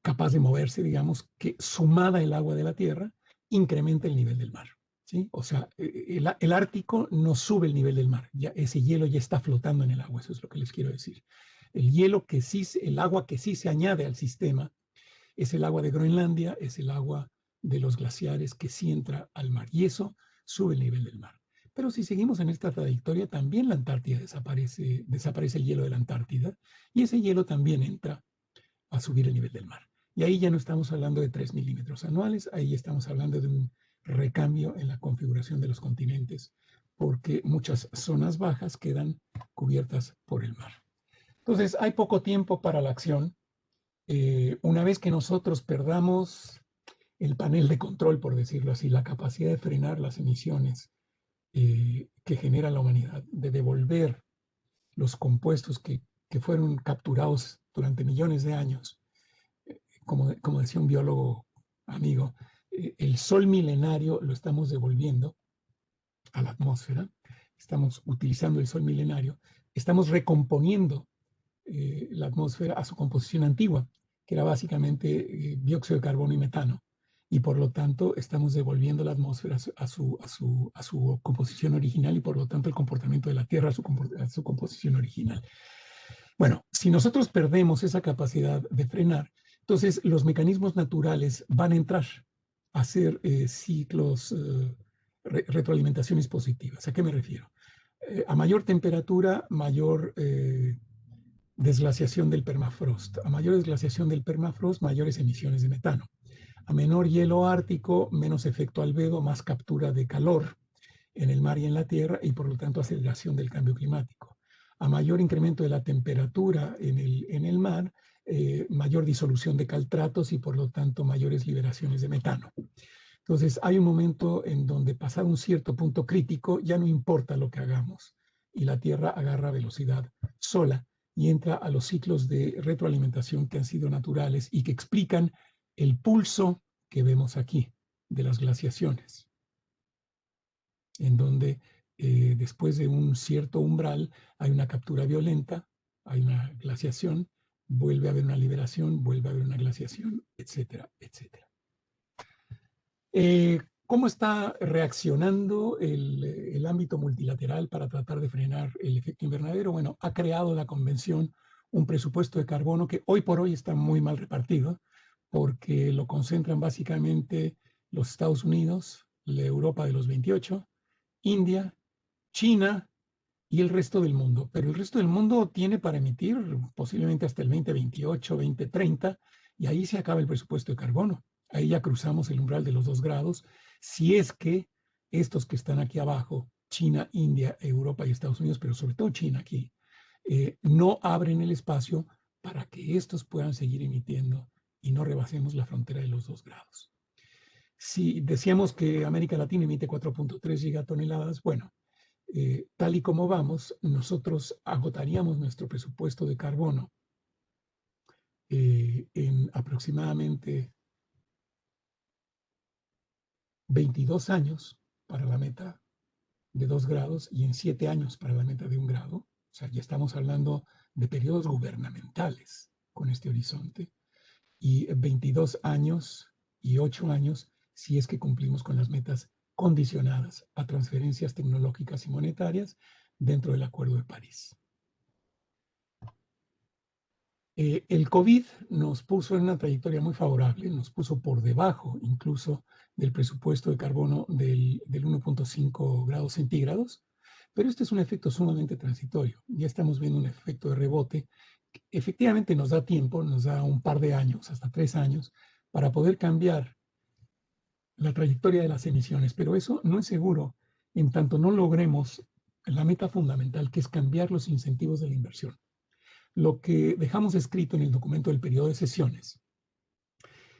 capaz de moverse, digamos, que sumada el agua de la Tierra, incrementa el nivel del mar. ¿Sí? O sea, el Ártico no sube el nivel del mar, ya, ese hielo ya está flotando en el agua, eso es lo que les quiero decir. El agua que sí se añade al sistema es el agua de Groenlandia, es el agua de los glaciares que sí entra al mar y eso sube el nivel del mar. Pero si seguimos en esta trayectoria, también la Antártida desaparece el hielo de la Antártida y ese hielo también entra a subir el nivel del mar. Y ahí ya no estamos hablando de 3 milímetros anuales, ahí estamos hablando de un recambio en la configuración de los continentes, porque muchas zonas bajas quedan cubiertas por el mar. Entonces, hay poco tiempo para la acción. Una vez que nosotros perdamos el panel de control, por decirlo así, la capacidad de frenar las emisiones que genera la humanidad, de devolver los compuestos que fueron capturados durante millones de años, como decía un biólogo amigo, el sol milenario lo estamos devolviendo a la atmósfera, estamos utilizando el sol milenario, estamos recomponiendo la atmósfera a su composición antigua, que era básicamente dióxido de carbono y metano, y por lo tanto estamos devolviendo la atmósfera a su composición original y por lo tanto el comportamiento de la Tierra a su composición original. Bueno, si nosotros perdemos esa capacidad de frenar, entonces los mecanismos naturales van a entrar a hacer ciclos, retroalimentaciones positivas. ¿A qué me refiero? A mayor temperatura, mayor desglaciación del permafrost. A mayor desglaciación del permafrost, mayores emisiones de metano. A menor hielo ártico, menos efecto albedo, más captura de calor en el mar y en la tierra y por lo tanto aceleración del cambio climático. A mayor incremento de la temperatura en el mar, mayor disolución de caltratos y por lo tanto mayores liberaciones de metano. Entonces hay un momento en donde pasar un cierto punto crítico ya no importa lo que hagamos y la Tierra agarra velocidad sola y entra a los ciclos de retroalimentación que han sido naturales y que explican el pulso que vemos aquí de las glaciaciones, en donde después de un cierto umbral hay una captura violenta, hay una glaciación, vuelve a haber una liberación, vuelve a haber una glaciación, etcétera, etcétera. ¿Cómo está reaccionando el ámbito multilateral para tratar de frenar el efecto invernadero? Bueno, ha creado la Convención un presupuesto de carbono que hoy por hoy está muy mal repartido porque lo concentran básicamente los Estados Unidos, la Europa de los 28, India, China y el resto del mundo. Pero el resto del mundo tiene para emitir posiblemente hasta el 2028, 2030, y ahí se acaba el presupuesto de carbono. Ahí ya cruzamos el umbral de los 2 grados. Si es que estos que están aquí abajo, China, India, Europa y Estados Unidos, pero sobre todo China aquí, no abren el espacio para que estos puedan seguir emitiendo y no rebasemos la frontera de los 2 grados. Si decíamos que América Latina emite 4.3 gigatoneladas, bueno, tal y como vamos, nosotros agotaríamos nuestro presupuesto de carbono en aproximadamente 22 años para la meta de 2 grados y en 7 años para la meta de 1 grado. O sea, ya estamos hablando de periodos gubernamentales con este horizonte. Y 22 años y 8 años si es que cumplimos con las metas condicionadas a transferencias tecnológicas y monetarias dentro del Acuerdo de París. El COVID nos puso en una trayectoria muy favorable, nos puso por debajo incluso del presupuesto de carbono del 1.5 grados centígrados, pero este es un efecto sumamente transitorio. Ya estamos viendo un efecto de rebote. Efectivamente nos da tiempo, nos da un par de años, hasta 3 años, para poder cambiar la trayectoria de las emisiones, pero eso no es seguro en tanto no logremos la meta fundamental, que es cambiar los incentivos de la inversión. Lo que dejamos escrito en el documento del periodo de sesiones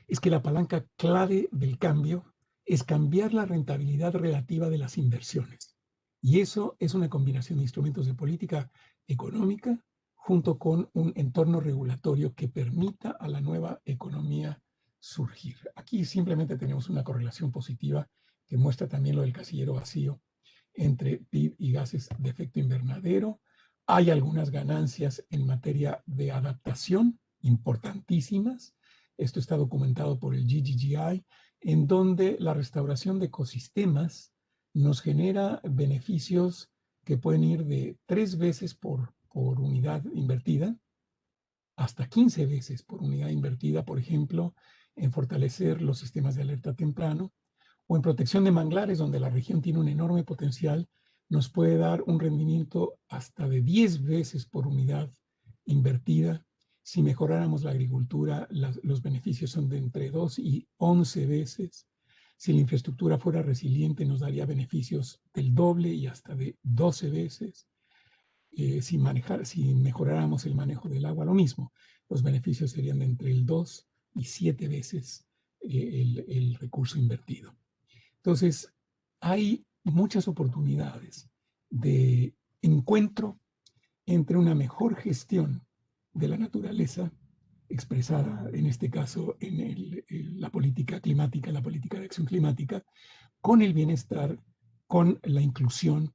es que la palanca clave del cambio es cambiar la rentabilidad relativa de las inversiones. Y eso es una combinación de instrumentos de política económica junto con un entorno regulatorio que permita a la nueva economía surgir. Aquí simplemente tenemos una correlación positiva que muestra también lo del casillero vacío entre PIB y gases de efecto invernadero. Hay algunas ganancias en materia de adaptación importantísimas. Esto está documentado por el GGGI, en donde la restauración de ecosistemas nos genera beneficios que pueden ir de 3 veces por unidad invertida hasta 15 veces por unidad invertida, por ejemplo, en fortalecer los sistemas de alerta temprano o en protección de manglares, donde la región tiene un enorme potencial, nos puede dar un rendimiento hasta de 10 veces por unidad invertida Si mejoráramos la agricultura, los beneficios son de entre 2 y 11 veces. Si la infraestructura fuera resiliente, nos daría beneficios del doble y hasta de 12 veces. Si mejoráramos el manejo del agua, lo mismo. Los beneficios serían de entre el 2 y 7 veces el recurso invertido. Entonces, hay muchas oportunidades de encuentro entre una mejor gestión de la naturaleza, expresada en este caso en la política climática, la política de acción climática, con el bienestar, con la inclusión,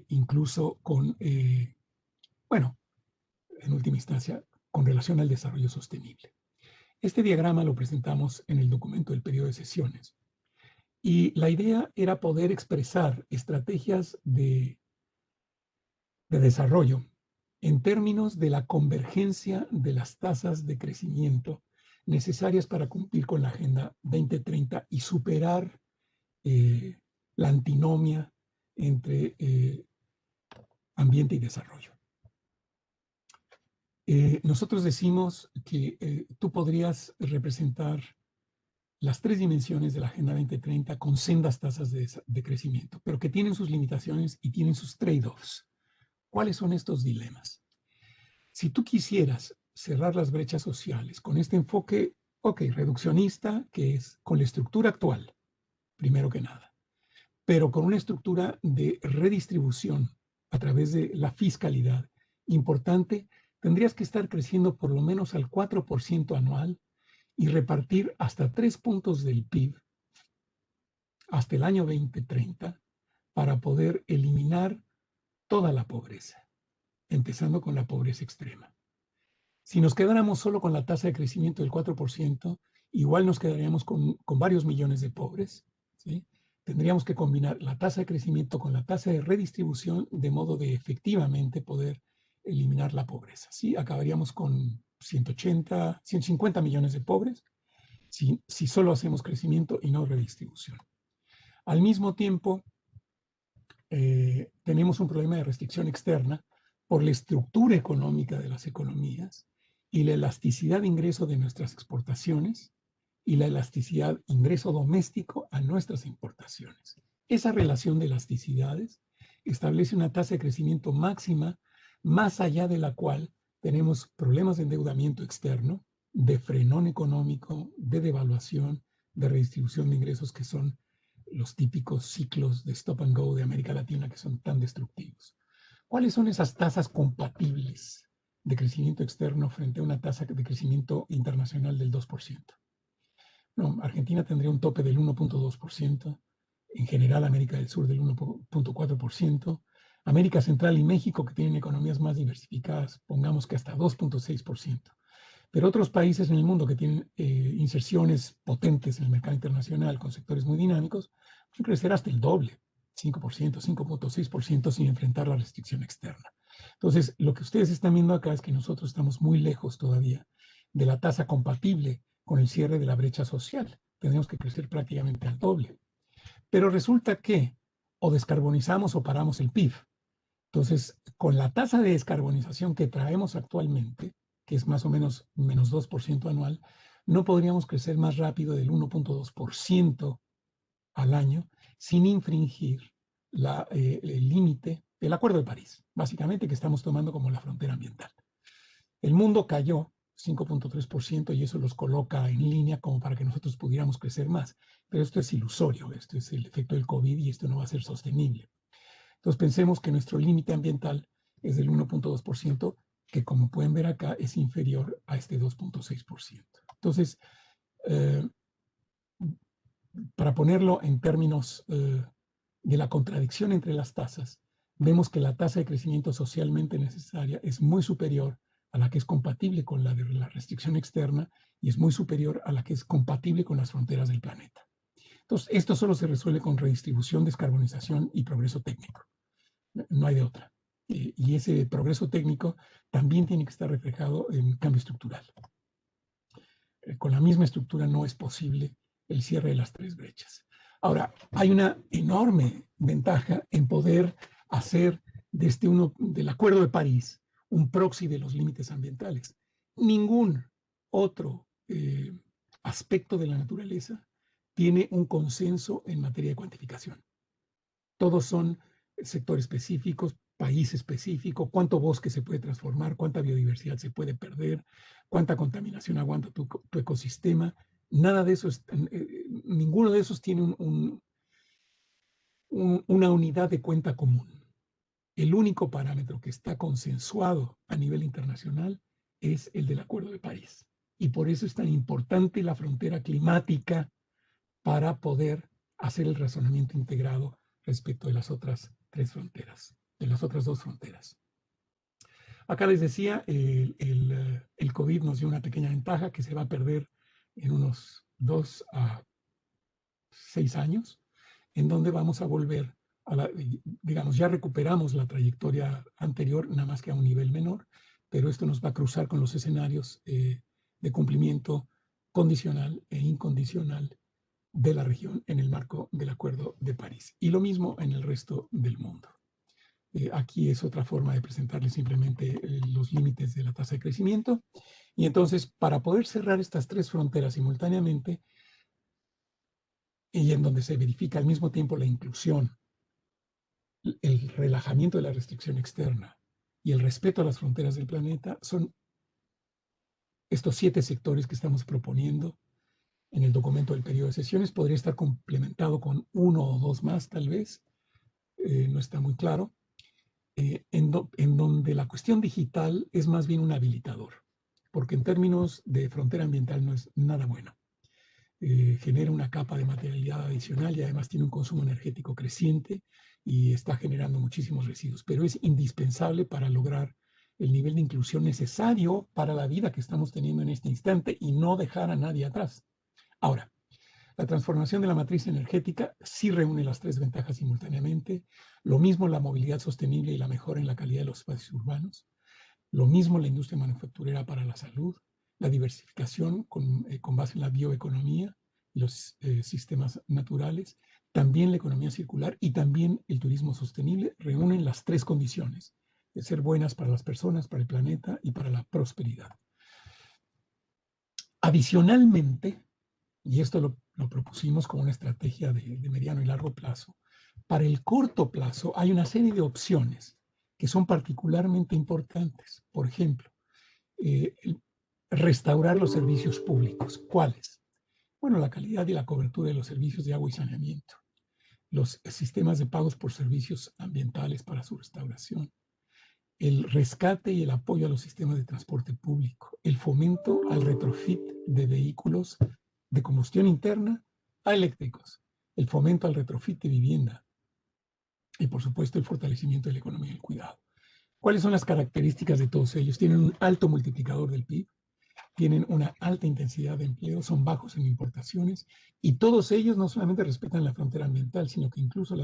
incluso con, bueno, en última instancia, con relación al desarrollo sostenible. Este diagrama lo presentamos en el documento del periodo de sesiones. Y la idea era poder expresar estrategias de desarrollo en términos de la convergencia de las tasas de crecimiento necesarias para cumplir con la Agenda 2030 y superar la antinomia entre ambiente y desarrollo. Nosotros decimos que tú podrías representar las 3 dimensiones de la Agenda 2030 con sendas tasas de crecimiento, pero que tienen sus limitaciones y tienen sus trade-offs. ¿Cuáles son estos dilemas? Si tú quisieras cerrar las brechas sociales con este enfoque, reduccionista, que es con la estructura actual, primero que nada, pero con una estructura de redistribución a través de la fiscalidad importante, tendrías que estar creciendo por lo menos al 4% anual y repartir hasta 3 puntos del PIB hasta el año 2030 para poder eliminar toda la pobreza, empezando con la pobreza extrema. Si nos quedáramos solo con la tasa de crecimiento del 4%, igual nos quedaríamos con varios millones de pobres, ¿sí? Tendríamos que combinar la tasa de crecimiento con la tasa de redistribución de modo de efectivamente poder eliminar la pobreza, ¿sí? Acabaríamos con 180, 150 millones de pobres si solo hacemos crecimiento y no redistribución. Al mismo tiempo, tenemos un problema de restricción externa por la estructura económica de las economías y la elasticidad de ingreso de nuestras exportaciones y la elasticidad ingreso doméstico a nuestras importaciones. Esa relación de elasticidades establece una tasa de crecimiento máxima más allá de la cual tenemos problemas de endeudamiento externo, de frenón económico, de devaluación, de redistribución de ingresos que son los típicos ciclos de stop and go de América Latina que son tan destructivos. ¿Cuáles son esas tasas compatibles de crecimiento externo frente a una tasa de crecimiento internacional del 2%? No, Argentina tendría un tope del 1.2%, en general América del Sur del 1.4%, América Central y México, que tienen economías más diversificadas, pongamos que hasta 2.6%. Pero otros países en el mundo que tienen inserciones potentes en el mercado internacional con sectores muy dinámicos, pueden crecer hasta el doble, 5%, 5.6% sin enfrentar la restricción externa. Entonces, lo que ustedes están viendo acá es que nosotros estamos muy lejos todavía de la tasa compatible con el cierre de la brecha social. Tenemos que crecer prácticamente al doble. Pero resulta que o descarbonizamos o paramos el PIB. Entonces, con la tasa de descarbonización que traemos actualmente, que es más o menos menos 2% anual, no podríamos crecer más rápido del 1.2% al año sin infringir el límite del Acuerdo de París, básicamente que estamos tomando como la frontera ambiental. El mundo cayó 5.3% y eso los coloca en línea como para que nosotros pudiéramos crecer más. Pero esto es ilusorio, esto es el efecto del COVID y esto no va a ser sostenible. Entonces pensemos que nuestro límite ambiental es del 1.2%, que como pueden ver acá es inferior a este 2.6%. Entonces, para ponerlo en términos de la contradicción entre las tasas, vemos que la tasa de crecimiento socialmente necesaria es muy superior a la que es compatible con la de la restricción externa y es muy superior a la que es compatible con las fronteras del planeta. Entonces, esto solo se resuelve con redistribución, descarbonización y progreso técnico. No hay de otra. Y ese progreso técnico también tiene que estar reflejado en cambio estructural. Con la misma estructura no es posible el cierre de las 3 brechas. Ahora, hay una enorme ventaja en poder hacer del Acuerdo de París un proxy de los límites ambientales. Ningún otro aspecto de la naturaleza tiene un consenso en materia de cuantificación. Todos son sectores específicos, país específico, cuánto bosque se puede transformar, cuánta biodiversidad se puede perder, cuánta contaminación aguanta tu ecosistema. Nada de eso, ninguno de esos tiene una unidad de cuenta común. El único parámetro que está consensuado a nivel internacional es el del Acuerdo de París. Y por eso es tan importante la frontera climática para poder hacer el razonamiento integrado respecto de las otras tres fronteras, de las otras dos fronteras. Acá les decía, el COVID nos dio una pequeña ventaja que se va a perder en unos 2 a 6 años, en donde vamos a volver a la, digamos, ya recuperamos la trayectoria anterior, nada más que a un nivel menor, pero esto nos va a cruzar con los escenarios de cumplimiento condicional e incondicional de la región en el marco del Acuerdo de París. Y lo mismo en el resto del mundo. Aquí es otra forma de presentarles simplemente los límites de la tasa de crecimiento. Y entonces, para poder cerrar estas tres fronteras simultáneamente, y en donde se verifica al mismo tiempo la inclusión, el relajamiento de la restricción externa y el respeto a las fronteras del planeta, son estos 7 sectores que estamos proponiendo en el documento del periodo de sesiones. Podría estar complementado con 1 o 2 más, tal vez, no está muy claro, en donde la cuestión digital es más bien un habilitador, porque en términos de frontera ambiental no es nada bueno. Genera una capa de materialidad adicional y además tiene un consumo energético creciente y está generando muchísimos residuos, pero es indispensable para lograr el nivel de inclusión necesario para la vida que estamos teniendo en este instante y no dejar a nadie atrás. Ahora, la transformación de la matriz energética sí reúne las tres ventajas simultáneamente. Lo mismo la movilidad sostenible y la mejora en la calidad de los espacios urbanos. Lo mismo la industria manufacturera para la salud. La diversificación con base en la bioeconomía y los sistemas naturales. También la economía circular y también el turismo sostenible reúnen las tres condiciones de ser buenas para las personas, para el planeta y para la prosperidad. Adicionalmente, y esto lo propusimos como una estrategia de mediano y largo plazo, para el corto plazo hay una serie de opciones que son particularmente importantes. Por ejemplo, restaurar los servicios públicos. ¿Cuáles? Bueno, la calidad y la cobertura de los servicios de agua y saneamiento, los sistemas de pagos por servicios ambientales para su restauración, el rescate y el apoyo a los sistemas de transporte público, el fomento al retrofit de vehículos de combustión interna a eléctricos, el fomento al retrofit de vivienda y, por supuesto, el fortalecimiento de la economía y el cuidado. ¿Cuáles son las características de todos ellos? Tienen un alto multiplicador del PIB, tienen una alta intensidad de empleo, son bajos en importaciones y todos ellos no solamente respetan la frontera ambiental, sino que incluso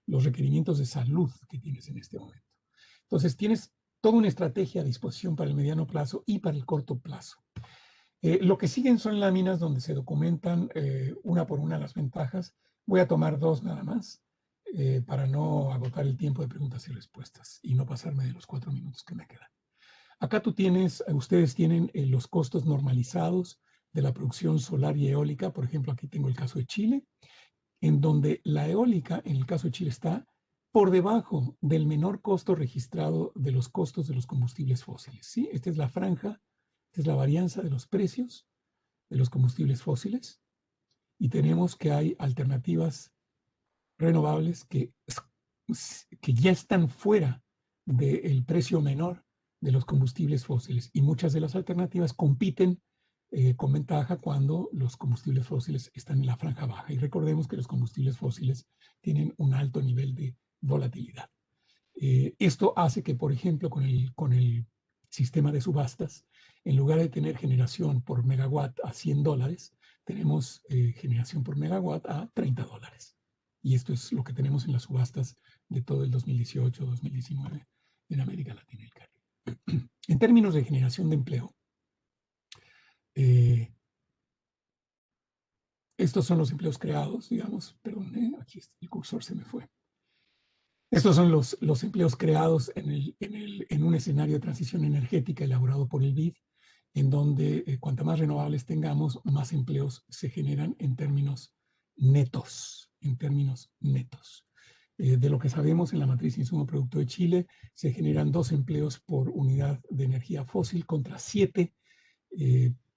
los requerimientos de salud que tienes en este momento. Entonces, tienes toda una estrategia a disposición para el mediano plazo y para el corto plazo. Lo que siguen son láminas donde se documentan una por una las ventajas. Voy a tomar 2 nada más para no agotar el tiempo de preguntas y respuestas y no pasarme de los 4 minutos que me quedan. Acá ustedes tienen los costos normalizados de la producción solar y eólica. Por ejemplo, aquí tengo el caso de Chile, en donde la eólica, en el caso de Chile, está por debajo del menor costo registrado de los costos de los combustibles fósiles. ¿Sí? Esta es la franja, esta es la varianza de los precios de los combustibles fósiles y tenemos que hay alternativas renovables que ya están fuera del precio menor de los combustibles fósiles y muchas de las alternativas compiten con ventaja cuando los combustibles fósiles están en la franja baja. Y recordemos que los combustibles fósiles tienen un alto nivel de volatilidad. Esto hace que, por ejemplo, con el sistema de subastas, en lugar de tener generación por megawatt a $100, tenemos generación por megawatt a $30. Y esto es lo que tenemos en las subastas de todo el 2018-2019 en América Latina y el Caribe. En términos de generación de empleo, estos son los empleos creados, digamos, perdón, aquí el cursor se me fue. Estos son los empleos creados en un escenario de transición energética elaborado por el BID en donde cuanta más renovables tengamos, más empleos se generan en términos netos, de lo que sabemos en la matriz insumo producto de Chile, se generan 2 empleos por unidad de energía fósil contra 7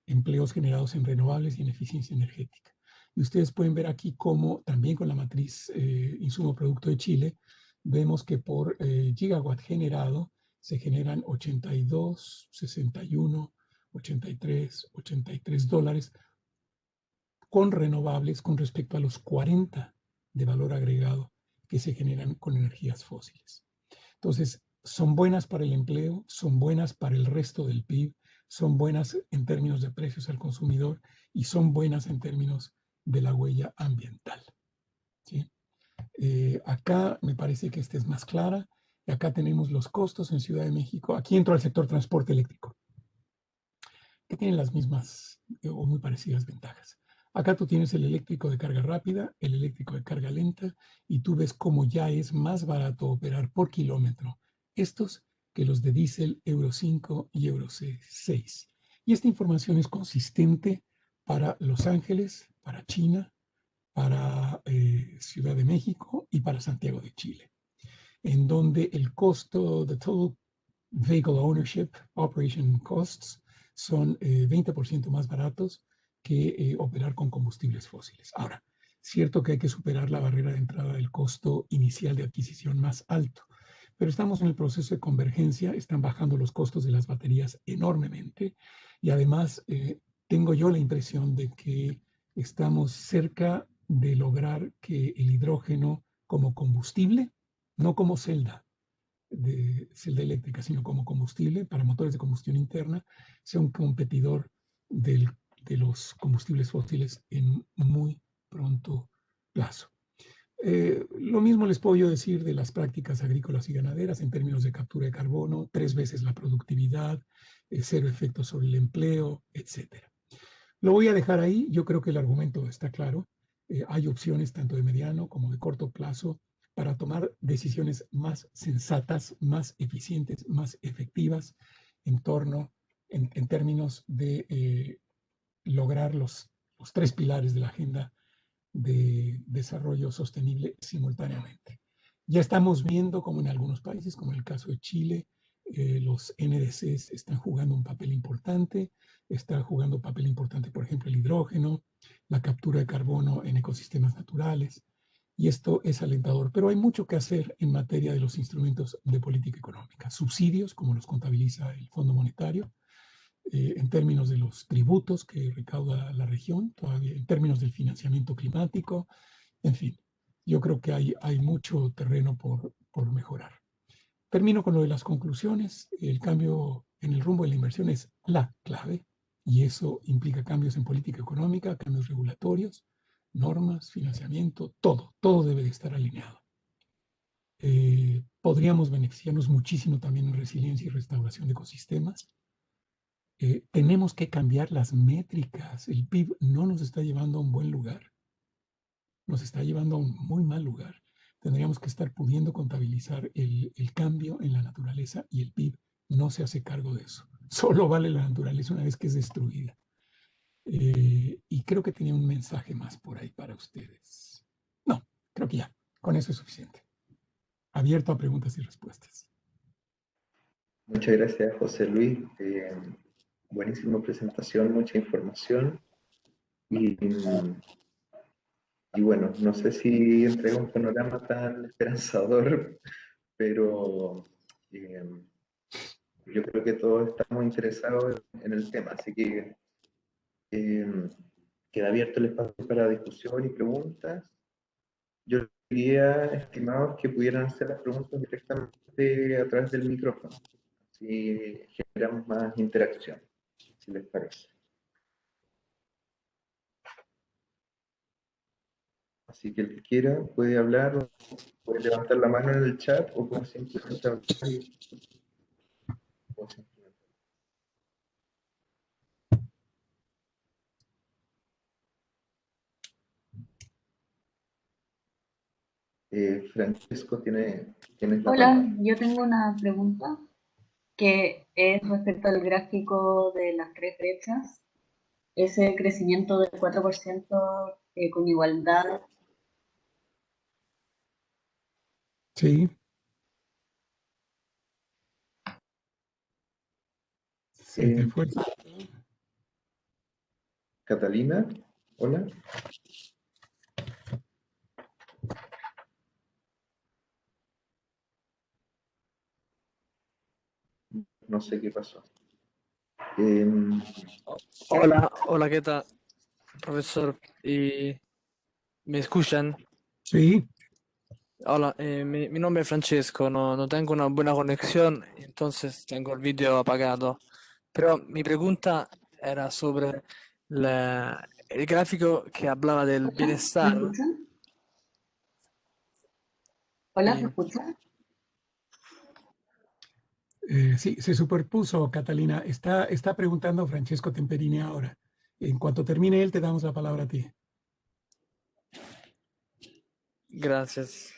empleos generados en renovables y en eficiencia energética. Y ustedes pueden ver aquí cómo también con la matriz insumo producto de Chile, vemos que por gigawatt generado se generan 82, 61, 83, 83 dólares con renovables con respecto a los 40 de valor agregado que se generan con energías fósiles. Entonces, son buenas para el empleo, son buenas para el resto del PIB, son buenas en términos de precios al consumidor y son buenas en términos de la huella ambiental. ¿Sí? Acá me parece que esta es más clara. Acá tenemos los costos en Ciudad de México. Aquí entro al sector transporte eléctrico, que tienen las mismas o muy parecidas ventajas. Acá tú tienes el eléctrico de carga rápida, el eléctrico de carga lenta, y tú ves cómo ya es más barato operar por kilómetro estos que los de diésel Euro 5 y Euro 6. Y esta información es consistente para Los Ángeles, para China, para Ciudad de México y para Santiago de Chile, en donde el costo de Total Vehicle Ownership Operation Costs son 20% más baratos que operar con combustibles fósiles. Ahora, cierto que hay que superar la barrera de entrada del costo inicial de adquisición más alto, pero estamos en el proceso de convergencia, están bajando los costos de las baterías enormemente y además tengo yo la impresión de que estamos cerca de lograr que el hidrógeno como combustible, no como celda eléctrica, sino como combustible para motores de combustión interna, sea un competidor del, de los combustibles fósiles en muy pronto plazo. Lo mismo les puedo yo decir de las prácticas agrícolas y ganaderas en términos de captura de carbono, 3 veces la productividad, 0 efectos sobre el empleo, etcétera. Lo voy a dejar ahí, yo creo que el argumento está claro. Hay opciones tanto de mediano como de corto plazo para tomar decisiones más sensatas, más eficientes, más efectivas en torno, en términos de lograr los 3 pilares de la agenda de desarrollo sostenible simultáneamente. Ya estamos viendo como en algunos países, como en el caso de Chile, los NDCs están jugando un papel importante, está jugando un papel importante, por ejemplo, el hidrógeno, la captura de carbono en ecosistemas naturales, y esto es alentador. Pero hay mucho que hacer en materia de los instrumentos de política económica, subsidios, como los contabiliza el Fondo Monetario, en términos de los tributos que recauda la región, todavía en términos del financiamiento climático, en fin, yo creo que hay mucho terreno por mejorar. Termino con lo de las conclusiones. El cambio en el rumbo de la inversión es la clave y eso implica cambios en política económica, cambios regulatorios, normas, financiamiento, todo debe de estar alineado. Podríamos beneficiarnos muchísimo también en resiliencia y restauración de ecosistemas. Tenemos que cambiar las métricas. El PIB no nos está llevando a un buen lugar, nos está llevando a un muy mal lugar. Tendríamos que estar pudiendo contabilizar el cambio en la naturaleza y el PIB no se hace cargo de eso. Solo vale la naturaleza una vez que es destruida. Y creo que tenía un mensaje más por ahí para ustedes. No, creo que ya, con eso es suficiente. Abierto a preguntas y respuestas. Muchas gracias, José Luis. Buenísima presentación, mucha información. Y, y bueno, no sé si entrega un panorama tan esperanzador, pero yo creo que todos estamos interesados en el tema, así que eh, queda abierto el espacio para discusión y preguntas. Yo diría, estimados, que pudieran hacer las preguntas directamente a través del micrófono, así generamos más interacción, si les parece. Así que el que quiera puede hablar, puede levantar la mano en el chat o puede simplemente hablar. Francisco, tienes la Hola, palabra. yo tengo una pregunta. que es respecto al gráfico de las tres brechas, ese crecimiento del 4% con igualdad. Sí. Se te fue. Catalina, hola. No sé qué pasó. Hola, hola, ¿qué tal, profesor? ¿Me escuchan? Sí. Hola, mi nombre es Francesco, no tengo una buena conexión, entonces tengo el vídeo apagado. Pero mi pregunta era sobre el gráfico que hablaba del ¿Me bienestar. escuchan? Hola, ¿me Y escuchan? Sí, se superpuso, Catalina. Está preguntando Francesco Temperini ahora. En cuanto termine él, te damos la palabra a ti. gracias.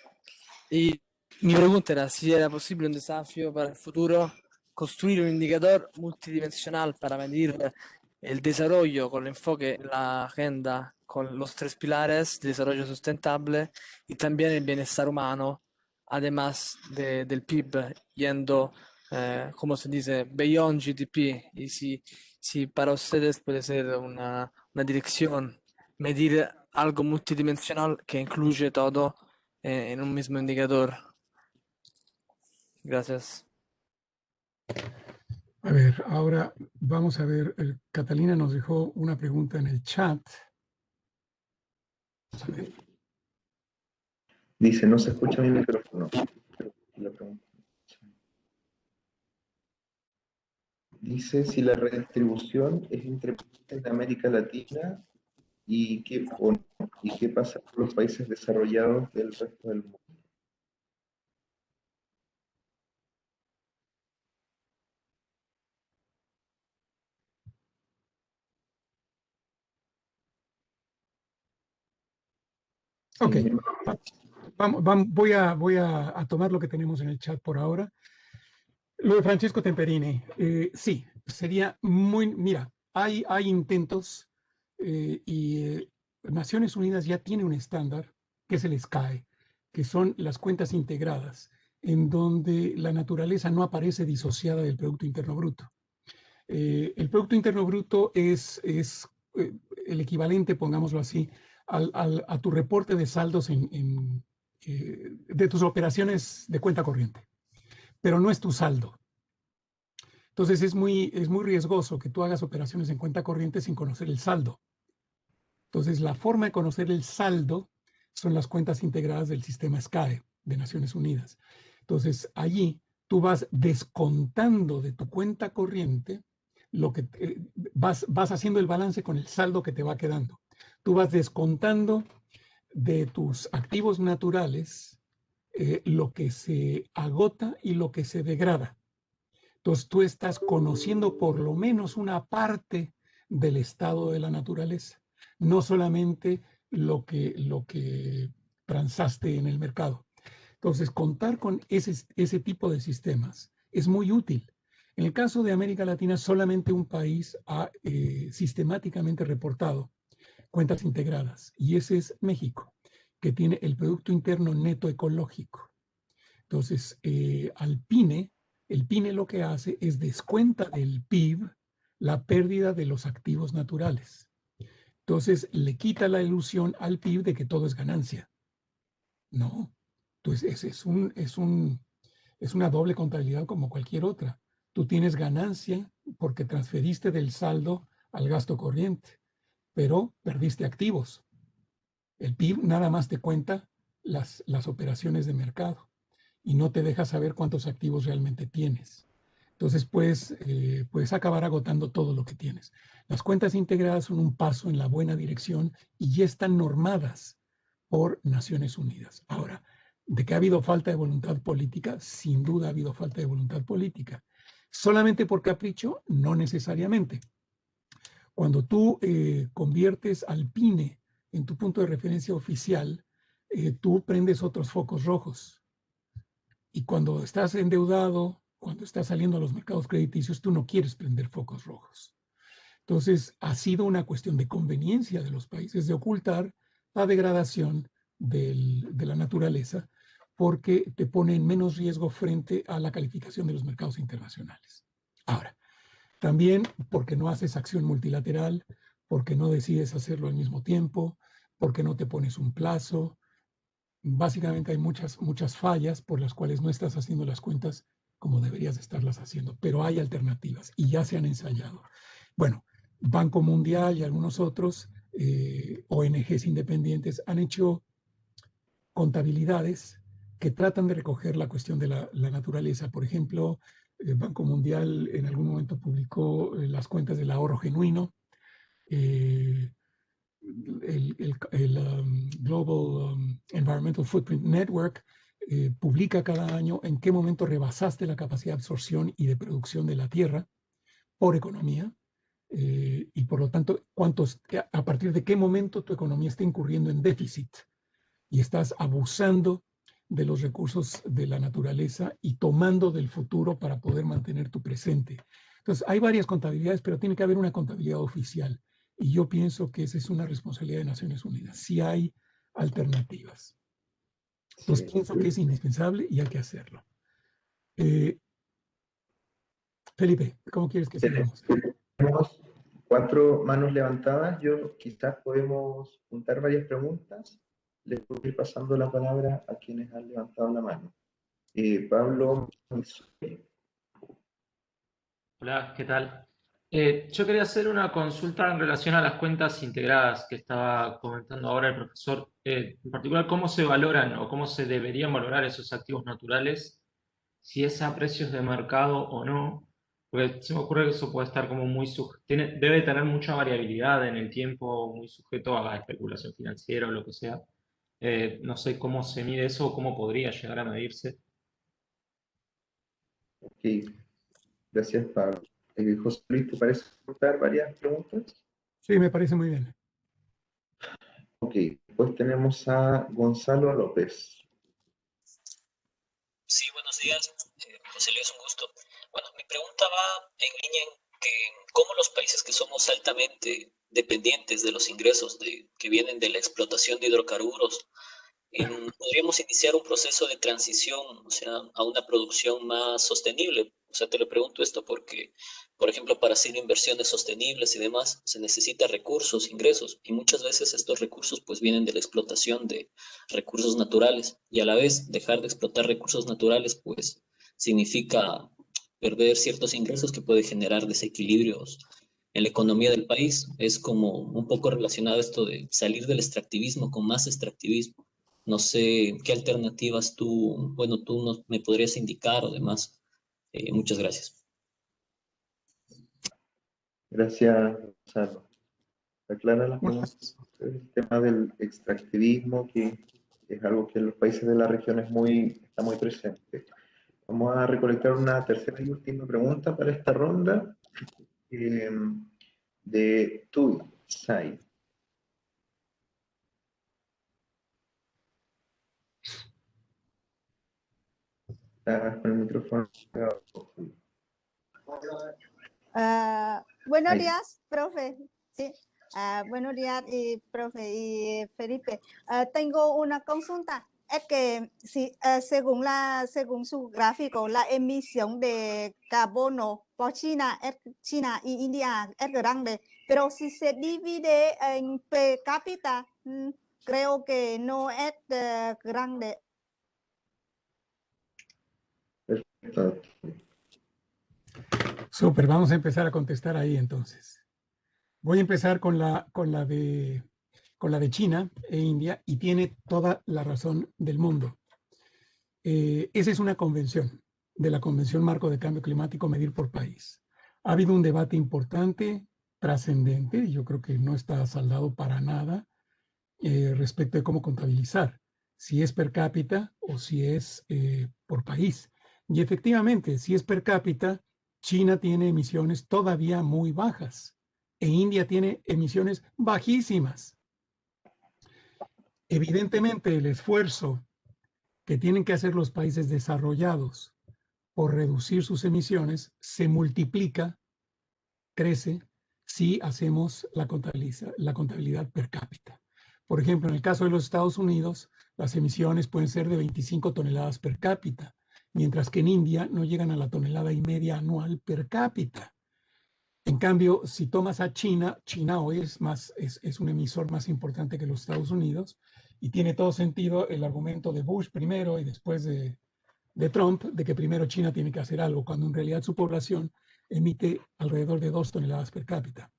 Y mi pregunta era si era posible un desafío para el futuro construir un indicador multidimensional para medir el desarrollo con el enfoque en la agenda, con los tres pilares de desarrollo sustentable y también el bienestar humano, además del PIB, yendo, como se dice, beyond GDP. Y si para ustedes puede ser una dirección, medir algo multidimensional que incluye todo en un mismo indicador. Gracias. A ver, ahora vamos a ver. Catalina nos dejó una pregunta en el chat. Vamos a ver. Dice, no se escucha mi micrófono. La pregunta. Dice si la redistribución es entre países de América Latina o no, y qué pasa con los países desarrollados del resto del mundo. Ok, voy a tomar lo que tenemos en el chat por ahora. Lo de Francesco Temperini, sí, sería muy, mira, hay intentos y Naciones Unidas ya tiene un estándar que se les cae, que son las cuentas integradas, en donde la naturaleza no aparece disociada del Producto Interno Bruto. El Producto Interno Bruto es el equivalente, pongámoslo así, a tu reporte de saldos de tus operaciones de cuenta corriente, pero no es tu saldo. Entonces es muy riesgoso que tú hagas operaciones en cuenta corriente sin conocer el saldo. Entonces la forma de conocer el saldo son las cuentas integradas del sistema SCAE de Naciones Unidas. Entonces allí tú vas descontando de tu cuenta corriente lo que vas haciendo el balance con el saldo que te va quedando. Tú vas descontando de tus activos naturales lo que se agota y lo que se degrada. Entonces tú estás conociendo por lo menos una parte del estado de la naturaleza, no solamente lo que transaste en el mercado. Entonces, contar con ese tipo de sistemas es muy útil. En el caso de América Latina, solamente un país ha sistemáticamente reportado cuentas integradas, y ese es México, que tiene el Producto Interno Neto Ecológico. Entonces, el PINE lo que hace es descuenta del PIB la pérdida de los activos naturales. Entonces, le quita la ilusión al PIB de que todo es ganancia. No. Entonces, es una doble contabilidad como cualquier otra. Tú tienes ganancia porque transferiste del saldo al gasto corriente, pero perdiste activos. El PIB nada más te cuenta las operaciones de mercado y no te deja saber cuántos activos realmente tienes. Entonces, puedes acabar agotando todo lo que tienes. Las cuentas integradas son un paso en la buena dirección y ya están normadas por Naciones Unidas. Ahora, ¿de qué ha habido falta de voluntad política? Sin duda ha habido falta de voluntad política. ¿Solamente por capricho? No necesariamente. Cuando tú conviertes al PINE en tu punto de referencia oficial, tú prendes otros focos rojos. Y cuando estás endeudado cuando estás saliendo a los mercados crediticios, tú no quieres prender focos rojos. Entonces, ha sido una cuestión de conveniencia de los países de ocultar la degradación de la naturaleza porque te pone en menos riesgo frente a la calificación de los mercados internacionales. Ahora, también porque no haces acción multilateral, porque no decides hacerlo al mismo tiempo, porque no te pones un plazo. Básicamente hay muchas fallas por las cuales no estás haciendo las cuentas como deberías estarlas haciendo, pero hay alternativas y ya se han ensayado. Bueno, Banco Mundial y algunos otros ONGs independientes han hecho contabilidades que tratan de recoger la cuestión de la naturaleza. Por ejemplo, el Banco Mundial en algún momento publicó las cuentas del ahorro genuino. El Global Environmental Footprint Network publica cada año en qué momento rebasaste la capacidad de absorción y de producción de la tierra por economía y por lo tanto a partir de qué momento tu economía está incurriendo en déficit y estás abusando de los recursos de la naturaleza y tomando del futuro para poder mantener tu presente. Entonces, hay varias contabilidades, pero tiene que haber una contabilidad oficial. Y yo pienso que esa es una responsabilidad de Naciones Unidas. Si hay alternativas. Entonces, pienso que es indispensable y hay que hacerlo. Felipe, ¿cómo quieres que sigamos? Tenemos 4 manos levantadas. Yo quizás podemos juntar varias preguntas. Les voy a ir pasando la palabra a quienes han levantado la mano. Pablo. Hola, ¿qué tal? Yo quería hacer una consulta en relación a las cuentas integradas que estaba comentando ahora el profesor. En particular, ¿cómo se valoran o cómo se deberían valorar esos activos naturales? Si es a precios de mercado o no. Porque se me ocurre que eso puede estar como muy debe tener mucha variabilidad en el tiempo, muy sujeto a la especulación financiera o lo que sea. No sé cómo se mide eso o cómo podría llegar a medirse. Ok, gracias, Pablo. José Luis, ¿te parece juntar varias preguntas? Sí, me parece muy bien. Ok, pues tenemos a Gonzalo López. Sí, buenos días. José Luis, un gusto. Bueno, mi pregunta va en línea en que cómo los países que somos altamente dependientes de los ingresos que vienen de la explotación de hidrocarburos, podríamos iniciar un proceso de transición, o sea, a una producción más sostenible. O sea, te lo pregunto esto porque, por ejemplo, para hacer inversiones sostenibles y demás, se necesita recursos, ingresos, y muchas veces estos recursos pues vienen de la explotación de recursos naturales, y a la vez dejar de explotar recursos naturales pues significa perder ciertos ingresos que puede generar desequilibrios en la economía del país. Es como un poco relacionado a esto de salir del extractivismo con más extractivismo. No sé qué alternativas tú me podrías indicar o demás. Muchas gracias. Gracias, Gonzalo. Aclara las Bueno, preguntas. El tema del extractivismo, que es algo que en los países de la región está muy presente. Vamos a recolectar una tercera y última pregunta para esta ronda de Tui Sai. Estás con el micrófono apagado. Buenos Ahí. días, profe. Sí. Buenos días, profe y Felipe. Tengo una consulta. Es que según su gráfico, la emisión de carbono por China y India es grande, pero si se divide en per cápita, creo que no es grande. Perfecto. súper, vamos a empezar a contestar ahí entonces. Voy a empezar con la de China e India y tiene toda la razón del mundo. Esa es una convención, de la Convención Marco de Cambio Climático, medir por país. Ha habido un debate importante, trascendente, y yo creo que no está saldado para nada respecto de cómo contabilizar, si es per cápita o si es por país. Y efectivamente, si es per cápita, China tiene emisiones todavía muy bajas e India tiene emisiones bajísimas. Evidentemente, el esfuerzo que tienen que hacer los países desarrollados por reducir sus emisiones se multiplica, crece, si hacemos la contabilidad per cápita. Por ejemplo, en el caso de los Estados Unidos, las emisiones pueden ser de 25 toneladas per cápita, mientras que en India no llegan a la 1,5 toneladas anual per cápita. En cambio, si tomas a China, China hoy es un emisor más importante que los Estados Unidos, y tiene todo sentido el argumento de Bush primero y después de Trump, de que primero China tiene que hacer algo, cuando en realidad su población emite alrededor de 2 toneladas per cápita,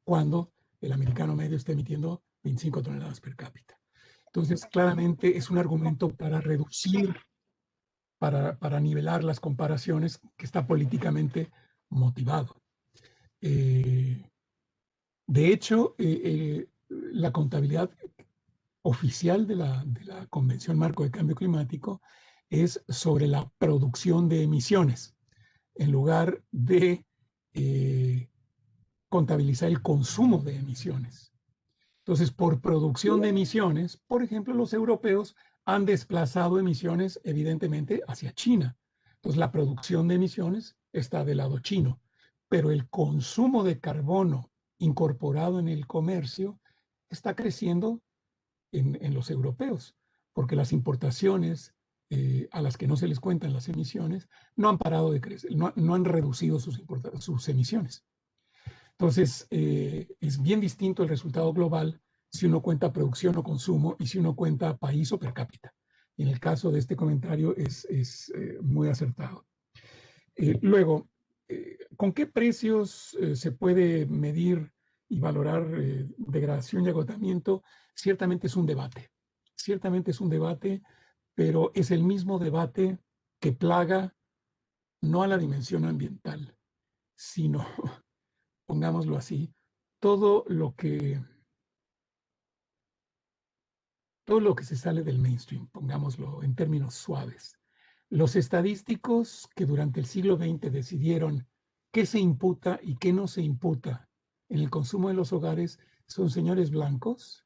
cuando el americano medio está emitiendo 25 toneladas per cápita. Entonces, claramente es un argumento para reducir, para nivelar las comparaciones, que está políticamente motivado. De hecho, la contabilidad oficial de la Convención Marco de Cambio Climático es sobre la producción de emisiones, en lugar de contabilizar el consumo de emisiones. Entonces, por producción de emisiones, por ejemplo, los europeos han desplazado emisiones evidentemente hacia China. Entonces, la producción de emisiones está del lado chino, pero el consumo de carbono incorporado en el comercio está creciendo en los europeos, porque las importaciones a las que no se les cuentan las emisiones no han parado de crecer, no han reducido sus emisiones. Entonces, es bien distinto el resultado global si uno cuenta producción o consumo y si uno cuenta país o per cápita. Y en el caso de este comentario es muy acertado. Luego, ¿con qué precios se puede medir y valorar degradación y agotamiento? Ciertamente es un debate. Ciertamente es un debate, pero es el mismo debate que plaga no a la dimensión ambiental, sino, pongámoslo así, todo lo que se sale del mainstream, pongámoslo en términos suaves. Los estadísticos que durante el siglo XX decidieron qué se imputa y qué no se imputa en el consumo de los hogares son señores blancos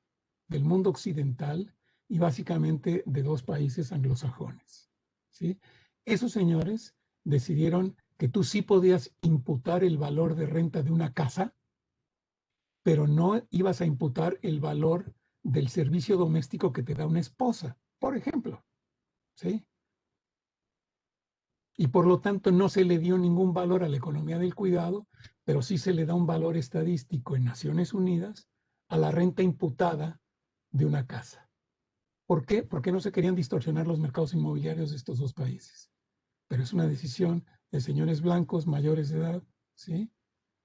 del mundo occidental y básicamente de 2 países anglosajones, ¿sí? Esos señores decidieron que tú sí podías imputar el valor de renta de una casa, pero no ibas a imputar el valor del servicio doméstico que te da una esposa, por ejemplo, ¿sí? Y por lo tanto no se le dio ningún valor a la economía del cuidado, pero sí se le da un valor estadístico en Naciones Unidas a la renta imputada de una casa. ¿Por qué? Porque no se querían distorsionar los mercados inmobiliarios de estos 2 países. Pero es una decisión de señores blancos mayores de edad, ¿sí?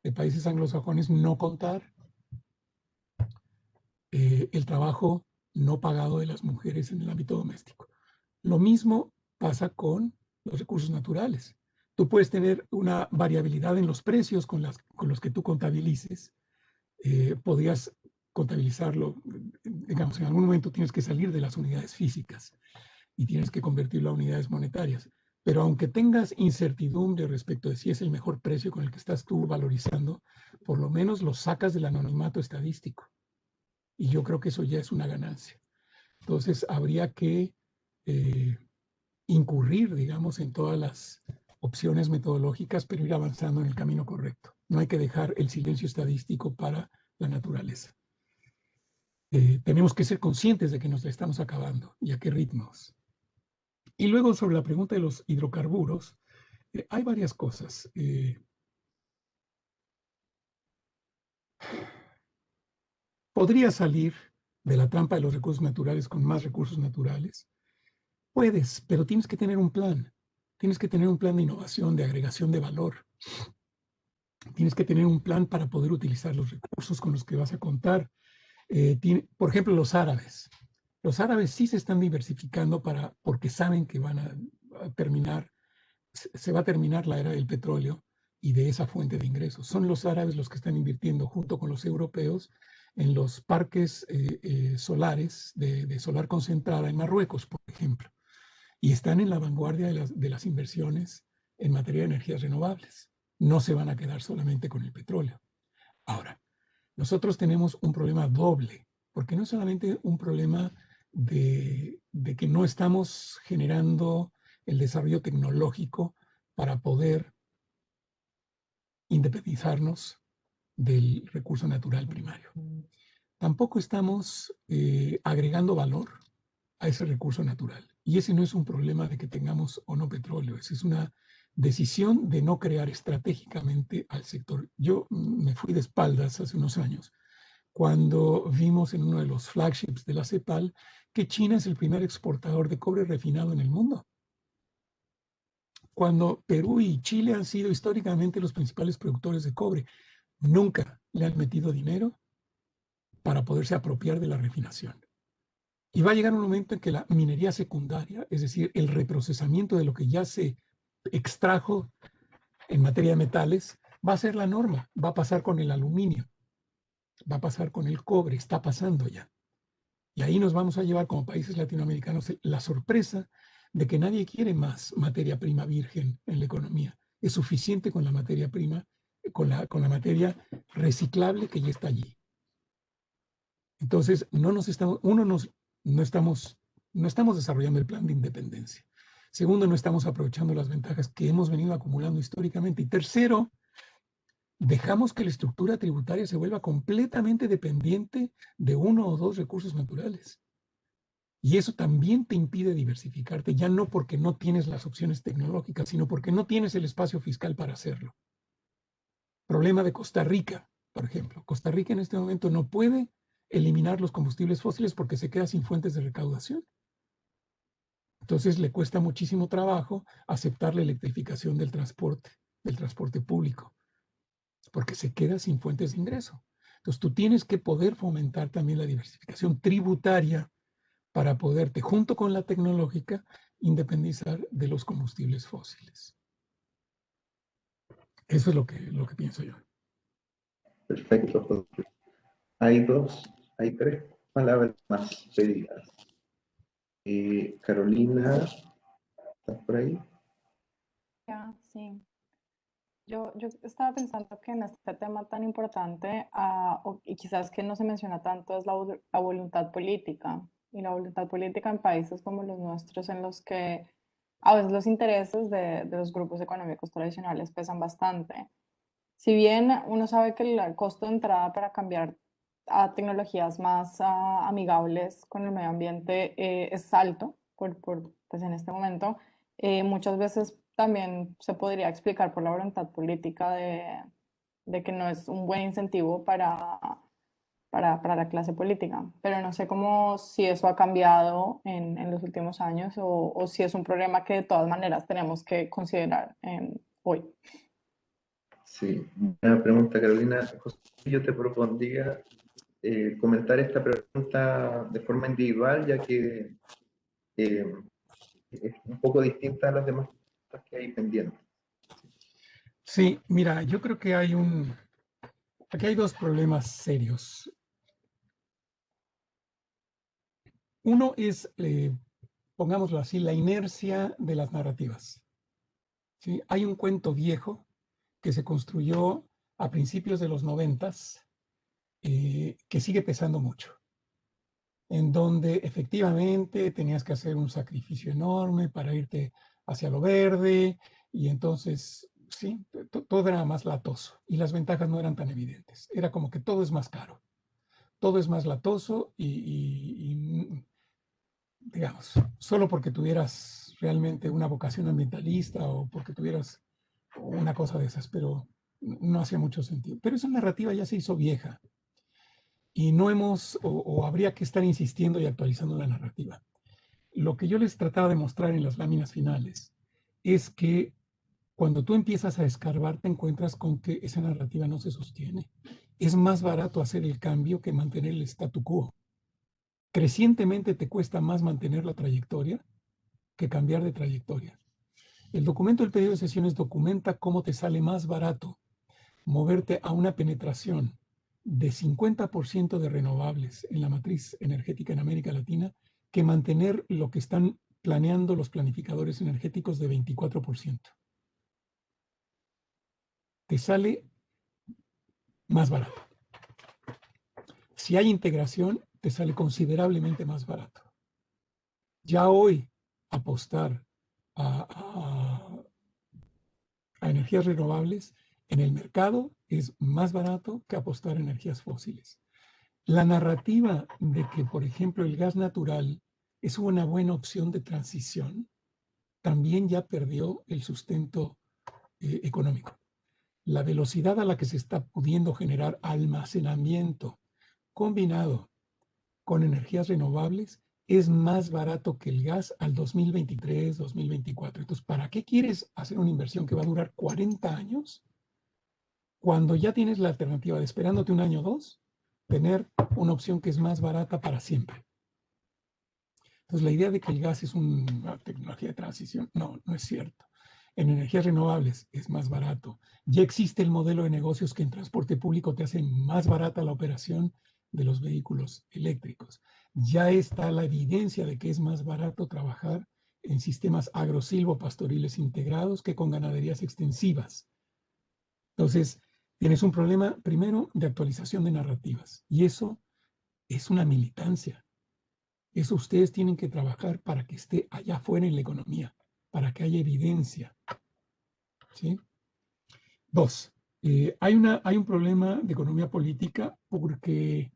De países anglosajones, no contar el trabajo no pagado de las mujeres en el ámbito doméstico. Lo mismo pasa con los recursos naturales. Tú puedes tener una variabilidad en los precios con los que tú contabilices. Podrías contabilizarlo, digamos, en algún momento tienes que salir de las unidades físicas y tienes que convertirlo a unidades monetarias. Pero aunque tengas incertidumbre respecto de si es el mejor precio con el que estás tú valorizando, por lo menos lo sacas del anonimato estadístico. Y yo creo que eso ya es una ganancia. Entonces, habría que incurrir, digamos, en todas las opciones metodológicas, pero ir avanzando en el camino correcto. No hay que dejar el silencio estadístico para la naturaleza. Tenemos que ser conscientes de que nos la estamos acabando y a qué ritmos. Y luego, sobre la pregunta de los hidrocarburos, hay varias cosas. ¿Podría salir de la trampa de los recursos naturales con más recursos naturales? Puedes, pero tienes que tener un plan. Tienes que tener un plan de innovación, de agregación de valor. Tienes que tener un plan para poder utilizar los recursos con los que vas a contar. Por ejemplo, los árabes. Los árabes sí se están diversificando porque saben que se va a terminar la era del petróleo y de esa fuente de ingresos. Son los árabes los que están invirtiendo junto con los europeos en los parques solares de solar concentrada en Marruecos, por ejemplo. Y están en la vanguardia de las inversiones en materia de energías renovables. No se van a quedar solamente con el petróleo. Ahora, nosotros tenemos un problema doble, porque no es solamente un problema de que no estamos generando el desarrollo tecnológico para poder independizarnos del recurso natural primario. Tampoco estamos agregando valor a ese recurso natural. Y ese no es un problema de que tengamos o no petróleo, esa es una decisión de no crear estratégicamente al sector. Yo me fui de espaldas hace unos años cuando vimos en uno de los flagships de la CEPAL que China es el primer exportador de cobre refinado en el mundo. Cuando Perú y Chile han sido históricamente los principales productores de cobre, nunca le han metido dinero para poderse apropiar de la refinación. Y va a llegar un momento en que la minería secundaria, es decir, el reprocesamiento de lo que ya se extrajo en materia de metales, va a ser la norma. Va a pasar con el aluminio, va a pasar con el cobre, está pasando ya. Y ahí nos vamos a llevar como países latinoamericanos la sorpresa de que nadie quiere más materia prima virgen en la economía. Es suficiente con la materia prima, con la materia reciclable que ya está allí. Entonces, no estamos desarrollando el plan de independencia. Segundo, no estamos aprovechando las ventajas que hemos venido acumulando históricamente. Y tercero, dejamos que la estructura tributaria se vuelva completamente dependiente de uno o dos recursos naturales. Y eso también te impide diversificarte, ya no porque no tienes las opciones tecnológicas, sino porque no tienes el espacio fiscal para hacerlo. Problema de Costa Rica, por ejemplo. Costa Rica en este momento no puede eliminar los combustibles fósiles porque se queda sin fuentes de recaudación. Entonces le cuesta muchísimo trabajo aceptar la electrificación del transporte público, porque se queda sin fuentes de ingreso. Entonces tú tienes que poder fomentar también la diversificación tributaria para poderte, junto con la tecnológica, independizar de los combustibles fósiles. Eso es lo que pienso yo. Perfecto, José. Hay tres palabras más pedidas. Carolina, ¿estás por ahí? Ya, sí. Yo estaba pensando que en este tema tan importante, y quizás que no se menciona tanto, es la voluntad política. Y la voluntad política en países como los nuestros, en los que a veces los intereses de los grupos económicos tradicionales pesan bastante. Si bien uno sabe que el costo de entrada para cambiar a tecnologías más amigables con el medio ambiente es alto, pues en este momento, muchas veces también se podría explicar por la voluntad política de que no es un buen incentivo para la clase política. Pero no sé cómo si eso ha cambiado en los últimos años o si es un problema que de todas maneras tenemos que considerar hoy. Sí, buena pregunta, Carolina. José, yo te propondría comentar esta pregunta de forma individual, ya que es un poco distinta a las demás preguntas que hay pendientes. Sí, mira, yo creo que aquí hay dos problemas serios. Uno es, pongámoslo así, la inercia de las narrativas. ¿Sí? Hay un cuento viejo que se construyó a principios de los 90s que sigue pesando mucho, en donde efectivamente tenías que hacer un sacrificio enorme para irte hacia lo verde y entonces, sí, todo era más latoso y las ventajas no eran tan evidentes. Era como que todo es más caro, todo es más latoso y digamos, solo porque tuvieras realmente una vocación ambientalista o porque tuvieras una cosa de esas, pero no hacía mucho sentido. Pero esa narrativa ya se hizo vieja y no hemos, o habría que estar insistiendo y actualizando la narrativa. Lo que yo les trataba de mostrar en las láminas finales es que cuando tú empiezas a escarbar te encuentras con que esa narrativa no se sostiene. Es más barato hacer el cambio que mantener el statu quo. Crecientemente te cuesta más mantener la trayectoria que cambiar de trayectoria. El documento del pedido de sesiones documenta cómo te sale más barato moverte a una penetración de 50% de renovables en la matriz energética en América Latina que mantener lo que están planeando los planificadores energéticos de 24%. Te sale más barato. Si hay integración, te sale considerablemente más barato. Ya hoy apostar a energías renovables en el mercado es más barato que apostar a energías fósiles. La narrativa de que, por ejemplo, el gas natural es una buena opción de transición también ya perdió el sustento económico. La velocidad a la que se está pudiendo generar almacenamiento combinado con energías renovables es más barato que el gas al 2023, 2024. Entonces, ¿para qué quieres hacer una inversión que va a durar 40 años cuando ya tienes la alternativa de, esperándote un año o dos, tener una opción que es más barata para siempre? Entonces, la idea de que el gas es una tecnología de transición, no es cierto. En energías renovables es más barato. Ya existe el modelo de negocios que en transporte público te hace más barata la operación de los vehículos eléctricos. Ya está la evidencia de que es más barato trabajar en sistemas agrosilvopastoriles integrados que con ganaderías extensivas. Entonces, tienes un problema, primero, de actualización de narrativas. Y eso es una militancia. Eso ustedes tienen que trabajar para que esté allá afuera en la economía, para que haya evidencia. ¿Sí? Dos, hay un problema de economía política porque,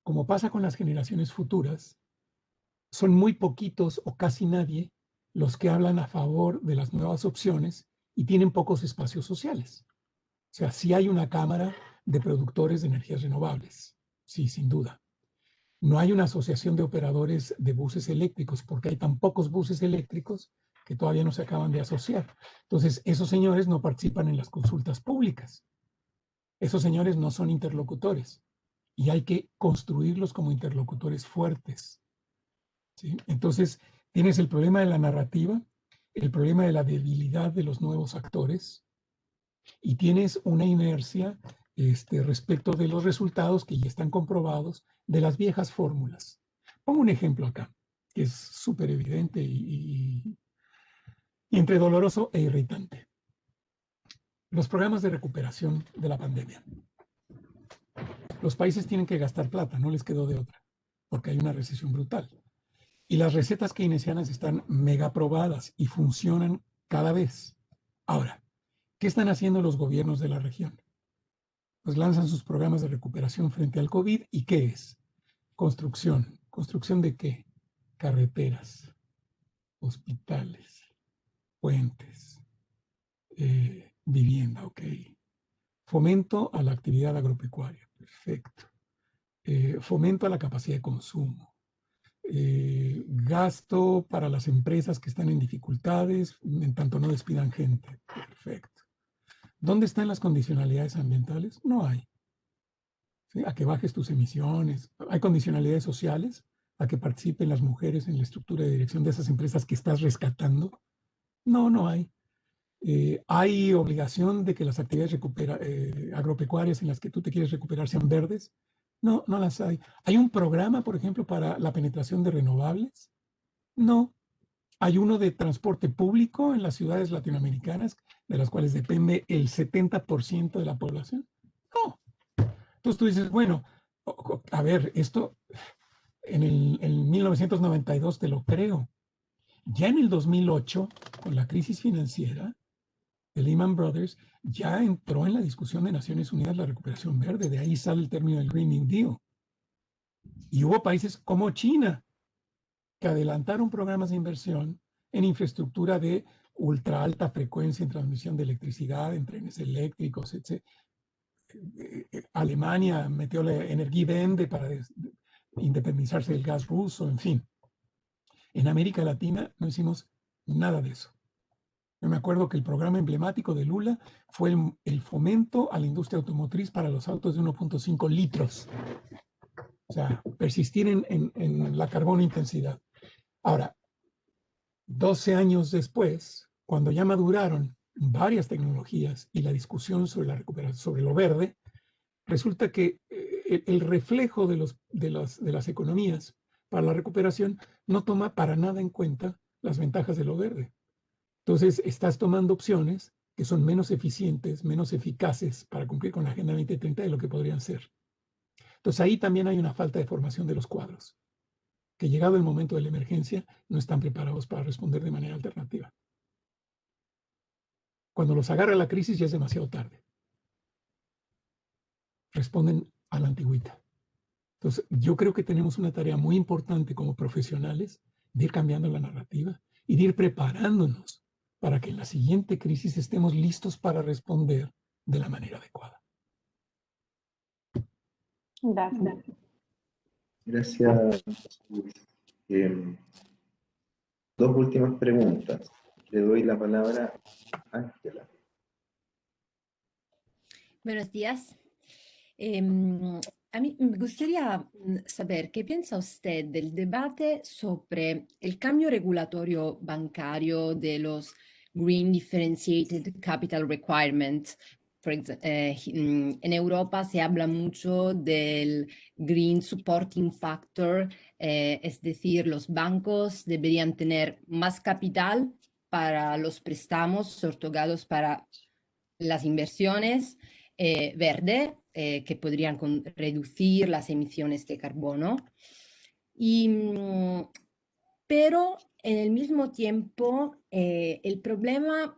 como pasa con las generaciones futuras, son muy poquitos o casi nadie los que hablan a favor de las nuevas opciones y tienen pocos espacios sociales. O sea, sí hay una cámara de productores de energías renovables, sí, sin duda. No hay una asociación de operadores de buses eléctricos porque hay tan pocos buses eléctricos que todavía no se acaban de asociar. Entonces, esos señores no participan en las consultas públicas. Esos señores no son interlocutores y hay que construirlos como interlocutores fuertes. ¿Sí? Entonces, tienes el problema de la narrativa, el problema de la debilidad de los nuevos actores y tienes una inercia respecto de los resultados que ya están comprobados de las viejas fórmulas. Pongo un ejemplo acá, que es súper evidente y entre doloroso e irritante. Los programas de recuperación de la pandemia. Los países tienen que gastar plata, no les quedó de otra, porque hay una recesión brutal. Y las recetas keynesianas están mega probadas y funcionan cada vez. Ahora, ¿qué están haciendo los gobiernos de la región? Pues lanzan sus programas de recuperación frente al COVID. ¿Y qué es? Construcción. ¿Construcción de qué? Carreteras, hospitales, puentes, vivienda, ok. Fomento a la actividad agropecuaria, perfecto. Fomento a la capacidad de consumo. Gasto para las empresas que están en dificultades, en tanto no despidan gente, perfecto. ¿Dónde están las condicionalidades ambientales? No hay. ¿Sí? A que bajes tus emisiones. Hay condicionalidades sociales, a que participen las mujeres en la estructura de dirección de esas empresas que estás rescatando. No hay. ¿Hay obligación de que las actividades agropecuarias en las que tú te quieres recuperar sean verdes? No las hay. ¿Hay un programa, por ejemplo, para la penetración de renovables? No. ¿Hay uno de transporte público en las ciudades latinoamericanas, de las cuales depende el 70% de la población? No. Entonces tú dices, bueno, a ver, esto en 1992 te lo creo. Ya en el 2008, con la crisis financiera de Lehman Brothers, ya entró en la discusión de Naciones Unidas la recuperación verde. De ahí sale el término del Green New Deal. Y hubo países como China que adelantaron programas de inversión en infraestructura de ultra alta frecuencia en transmisión de electricidad, en trenes eléctricos, etc. Alemania metió la Energiewende para independizarse del gas ruso, en fin. En América Latina no hicimos nada de eso. Yo me acuerdo que el programa emblemático de Lula fue el fomento a la industria automotriz para los autos de 1.5 litros. O sea, persistir en la carbono intensidad. Ahora, 12 años después, cuando ya maduraron varias tecnologías y la discusión sobre la recuperación, sobre lo verde, resulta que el reflejo de las economías para la recuperación no toma para nada en cuenta las ventajas de lo verde. Entonces, estás tomando opciones que son menos eficientes, menos eficaces para cumplir con la Agenda 2030 de lo que podrían ser. Entonces, ahí también hay una falta de formación de los cuadros, que llegado el momento de la emergencia no están preparados para responder de manera alternativa. Cuando los agarra la crisis ya es demasiado tarde. Responden a la antigüita. Entonces, yo creo que tenemos una tarea muy importante como profesionales de ir cambiando la narrativa y de ir preparándonos para que en la siguiente crisis estemos listos para responder de la manera adecuada. Gracias. Gracias, Luis. Dos últimas preguntas. Le doy la palabra a Ángela. Buenos días. A mí me gustaría saber qué piensa usted del debate sobre el cambio regulatorio bancario de los Green Differentiated Capital Requirements. En Europa se habla mucho del Green Supporting Factor, es decir, los bancos deberían tener más capital para los préstamos otorgados para las inversiones verde, que podrían reducir las emisiones de carbono. Pero en el mismo tiempo, el problema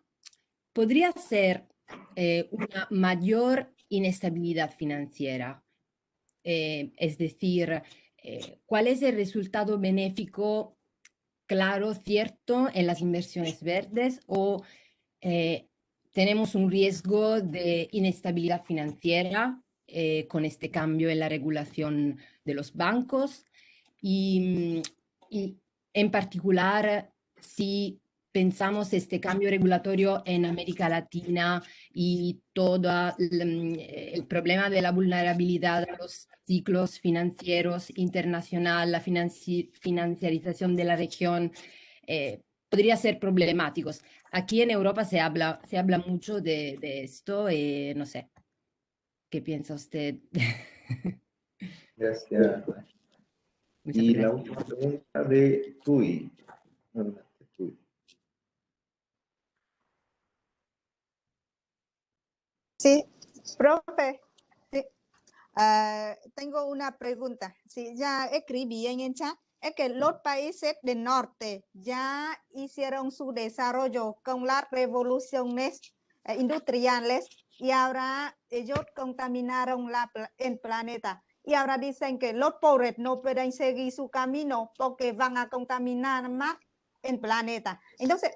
podría ser una mayor inestabilidad financiera. Es decir, ¿cuál es el resultado benéfico claro, cierto, en las inversiones verdes o tenemos un riesgo de inestabilidad financiera con este cambio en la regulación de los bancos y en particular si pensamos este cambio regulatorio en América Latina y todo el problema de la vulnerabilidad a los ciclos financieros internacional, la financiarización de la región, podría ser problemáticos. Aquí en Europa se habla mucho de esto, no sé, ¿qué piensa usted? Gracias. Muchas Y la gracias. última pregunta de Tui. Tui. Sí, profe. Sí. Tengo una pregunta. Sí, ya escribí en el chat. Es que los países del norte ya hicieron su desarrollo con las revoluciones industriales y ahora ellos contaminaron el planeta. Y ahora dicen que los pobres no pueden seguir su camino porque van a contaminar más el planeta. Entonces,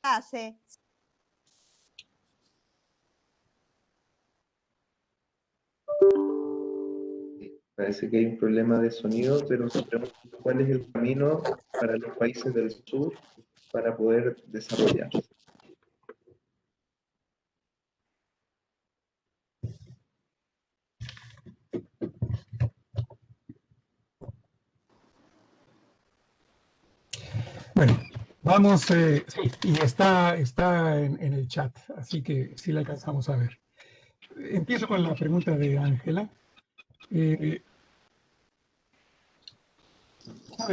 hace. Parece que hay un problema de sonido, pero se pregunta cuál es el camino para los países del sur para poder desarrollarse. Bueno, vamos, sí, y está en el chat, así que sí la alcanzamos a ver. Empiezo con la pregunta de Ángela. Déjame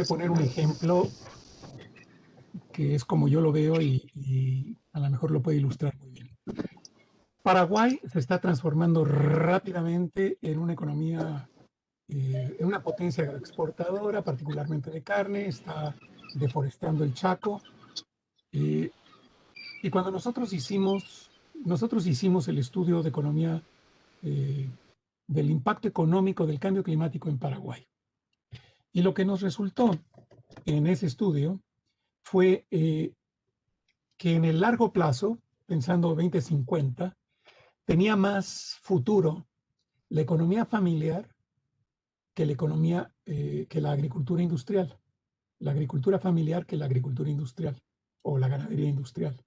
poner un ejemplo que es como yo lo veo y a lo mejor lo puede ilustrar muy bien. Paraguay se está transformando rápidamente en una economía, en una potencia exportadora, particularmente de carne, está deforestando el Chaco. Y cuando nosotros hicimos el estudio de economía del impacto económico del cambio climático en Paraguay. Y lo que nos resultó en ese estudio fue que en el largo plazo, pensando 2050, tenía más futuro la economía familiar que la economía, que la agricultura industrial. La agricultura familiar que la agricultura industrial o la ganadería industrial.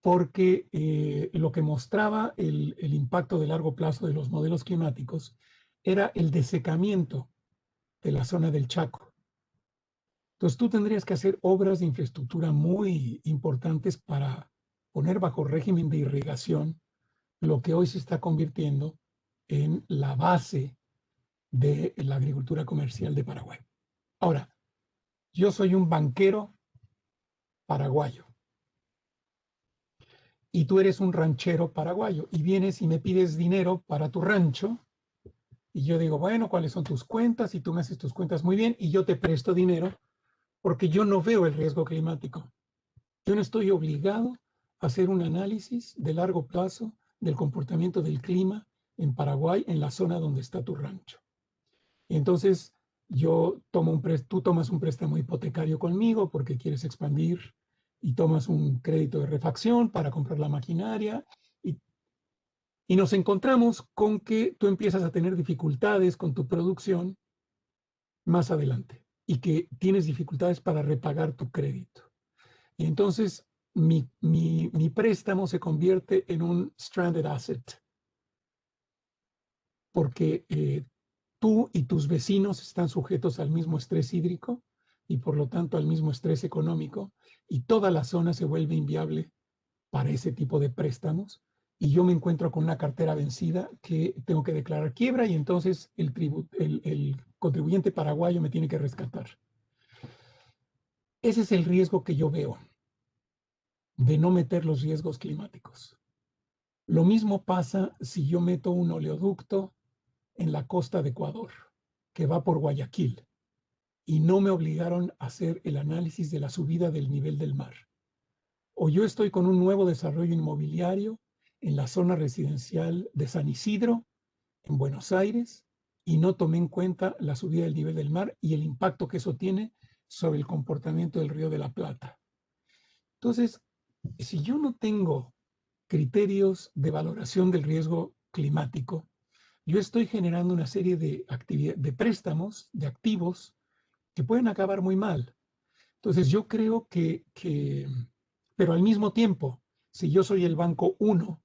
Porque lo que mostraba el impacto de largo plazo de los modelos climáticos era el desecamiento de la zona del Chaco. Entonces tú tendrías que hacer obras de infraestructura muy importantes para poner bajo régimen de irrigación lo que hoy se está convirtiendo en la base de la agricultura comercial de Paraguay. Ahora, yo soy un banquero paraguayo y tú eres un ranchero paraguayo y vienes y me pides dinero para tu rancho Y yo digo, bueno, ¿cuáles son tus cuentas? Y tú me haces tus cuentas muy bien y yo te presto dinero porque yo no veo el riesgo climático. Yo no estoy obligado a hacer un análisis de largo plazo del comportamiento del clima en Paraguay, en la zona donde está tu rancho. Y entonces tú tomas un préstamo hipotecario conmigo porque quieres expandir y tomas un crédito de refacción para comprar la maquinaria y nos encontramos con que tú empiezas a tener dificultades con tu producción más adelante y que tienes dificultades para repagar tu crédito. Y entonces mi préstamo se convierte en un stranded asset porque tú y tus vecinos están sujetos al mismo estrés hídrico y por lo tanto al mismo estrés económico y toda la zona se vuelve inviable para ese tipo de préstamos y yo me encuentro con una cartera vencida que tengo que declarar quiebra y entonces el contribuyente paraguayo me tiene que rescatar. Ese es el riesgo que yo veo de no meter los riesgos climáticos. Lo mismo pasa si yo meto un oleoducto en la costa de Ecuador, que va por Guayaquil, y no me obligaron a hacer el análisis de la subida del nivel del mar. O yo estoy con un nuevo desarrollo inmobiliario en la zona residencial de San Isidro, en Buenos Aires, y no tomé en cuenta la subida del nivel del mar y el impacto que eso tiene sobre el comportamiento del Río de la Plata. Entonces, si yo no tengo criterios de valoración del riesgo climático, yo estoy generando una serie de préstamos, de activos, que pueden acabar muy mal. Entonces, yo creo pero al mismo tiempo, si yo soy el banco 1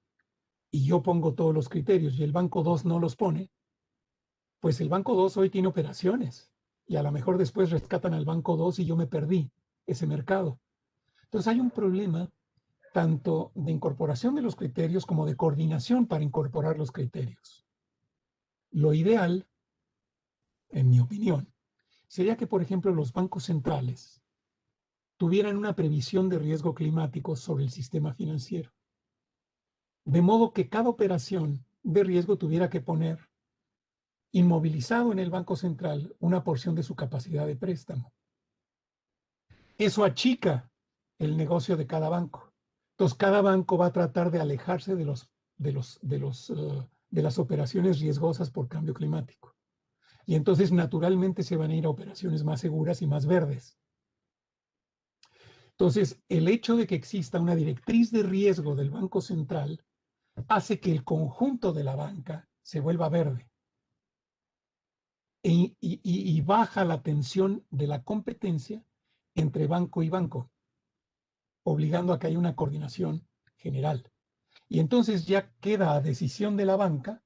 y yo pongo todos los criterios y el banco 2 no los pone, pues el banco 2 hoy tiene operaciones y a lo mejor después rescatan al banco 2 y yo me perdí ese mercado. Entonces, hay un problema tanto de incorporación de los criterios como de coordinación para incorporar los criterios. Lo ideal, en mi opinión, sería que, por ejemplo, los bancos centrales tuvieran una previsión de riesgo climático sobre el sistema financiero. De modo que cada operación de riesgo tuviera que poner inmovilizado en el Banco Central una porción de su capacidad de préstamo. Eso achica el negocio de cada banco. Entonces, cada banco va a tratar de alejarse de las operaciones riesgosas por cambio climático. Y entonces, naturalmente, se van a ir a operaciones más seguras y más verdes. Entonces, el hecho de que exista una directriz de riesgo del Banco Central hace que el conjunto de la banca se vuelva verde y baja la tensión de la competencia entre banco y banco, obligando a que haya una coordinación general. Y entonces ya queda a decisión de la banca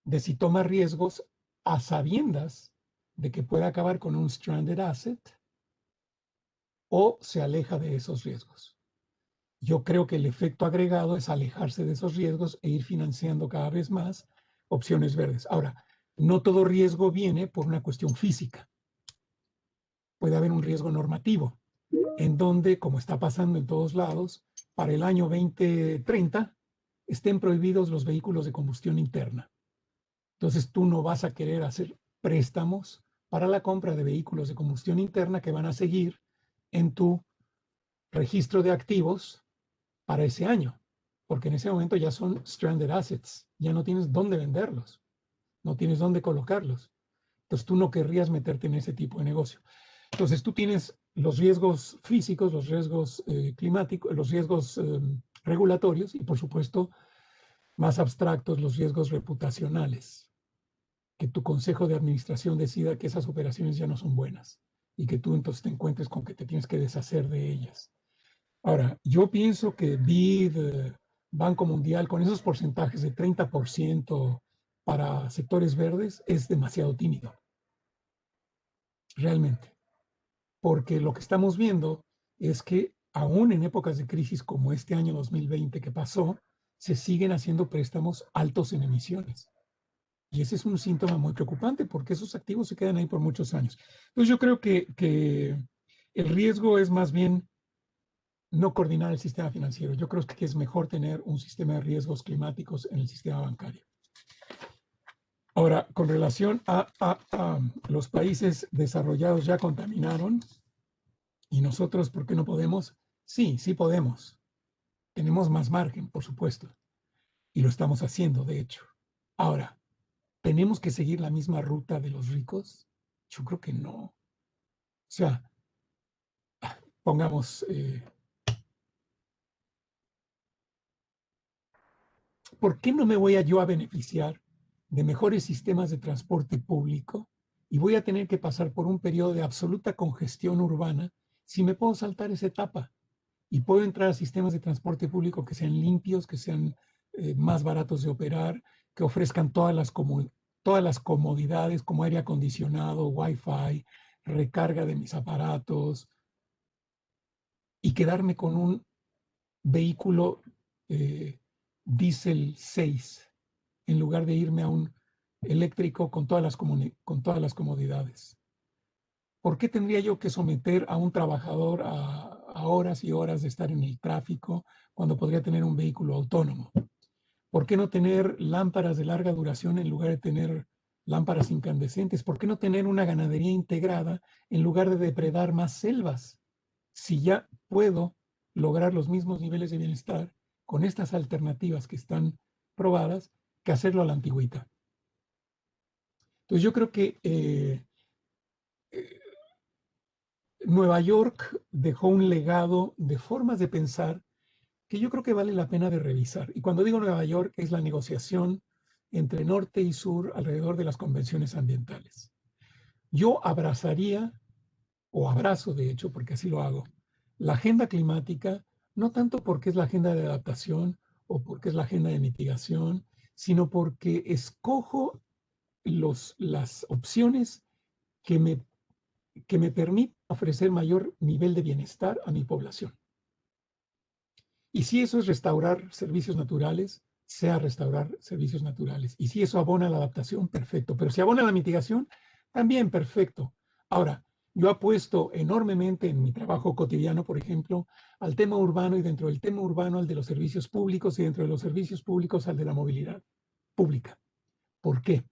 de si toma riesgos a sabiendas de que puede acabar con un stranded asset o se aleja de esos riesgos. Yo creo que el efecto agregado es alejarse de esos riesgos e ir financiando cada vez más opciones verdes. Ahora, no todo riesgo viene por una cuestión física. Puede haber un riesgo normativo, en donde, como está pasando en todos lados, para el año 2030 estén prohibidos los vehículos de combustión interna. Entonces tú no vas a querer hacer préstamos para la compra de vehículos de combustión interna que van a seguir en tu registro de activos para ese año, porque en ese momento ya son stranded assets, ya no tienes dónde venderlos, no tienes dónde colocarlos. Entonces tú no querrías meterte en ese tipo de negocio. Entonces tú tienes los riesgos físicos, los riesgos climáticos, los riesgos regulatorios y por supuesto más abstractos los riesgos reputacionales, que tu consejo de administración decida que esas operaciones ya no son buenas y que tú entonces te encuentres con que te tienes que deshacer de ellas. Ahora, yo pienso que BID, Banco Mundial, con esos porcentajes de 30% para sectores verdes es demasiado tímido, realmente, porque lo que estamos viendo es que aún en épocas de crisis como este año 2020 que pasó, se siguen haciendo préstamos altos en emisiones. Y ese es un síntoma muy preocupante porque esos activos se quedan ahí por muchos años. Entonces yo creo que el riesgo es más bien no coordinar el sistema financiero. Yo creo que es mejor tener un sistema de riesgos climáticos en el sistema bancario. Ahora, con relación a los países desarrollados ya contaminaron y nosotros, ¿por qué no podemos? Sí, sí podemos. Tenemos más margen, por supuesto, y lo estamos haciendo, de hecho. Ahora, ¿tenemos que seguir la misma ruta de los ricos? Yo creo que no. O sea, pongamos, ¿por qué no me voy yo a beneficiar de mejores sistemas de transporte público y voy a tener que pasar por un periodo de absoluta congestión urbana si me puedo saltar esa etapa y puedo entrar a sistemas de transporte público que sean limpios, que sean más baratos de operar, que ofrezcan todas las comodidades como aire acondicionado, wifi, recarga de mis aparatos y quedarme con un vehículo diésel 6 en lugar de irme a un eléctrico con todas las comodidades? ¿Por qué tendría yo que someter a un trabajador a horas y horas de estar en el tráfico cuando podría tener un vehículo autónomo? ¿Por qué no tener lámparas de larga duración en lugar de tener lámparas incandescentes? ¿Por qué no tener una ganadería integrada en lugar de depredar más selvas? Si ya puedo lograr los mismos niveles de bienestar con estas alternativas que están probadas, que hacerlo a la antigüita. Entonces yo creo que Nueva York dejó un legado de formas de pensar que yo creo que vale la pena de revisar. Y cuando digo Nueva York, es la negociación entre norte y sur alrededor de las convenciones ambientales. Yo abrazaría, o abrazo de hecho, porque así lo hago, la agenda climática, no tanto porque es la agenda de adaptación o porque es la agenda de mitigación, sino porque escojo las opciones que me permiten ofrecer mayor nivel de bienestar a mi población. Y si eso es restaurar servicios naturales, sea restaurar servicios naturales. Y si eso abona la adaptación, perfecto. Pero si abona la mitigación, también perfecto. Ahora, yo apuesto enormemente en mi trabajo cotidiano, por ejemplo, al tema urbano y dentro del tema urbano al de los servicios públicos y dentro de los servicios públicos al de la movilidad pública. ¿Por qué?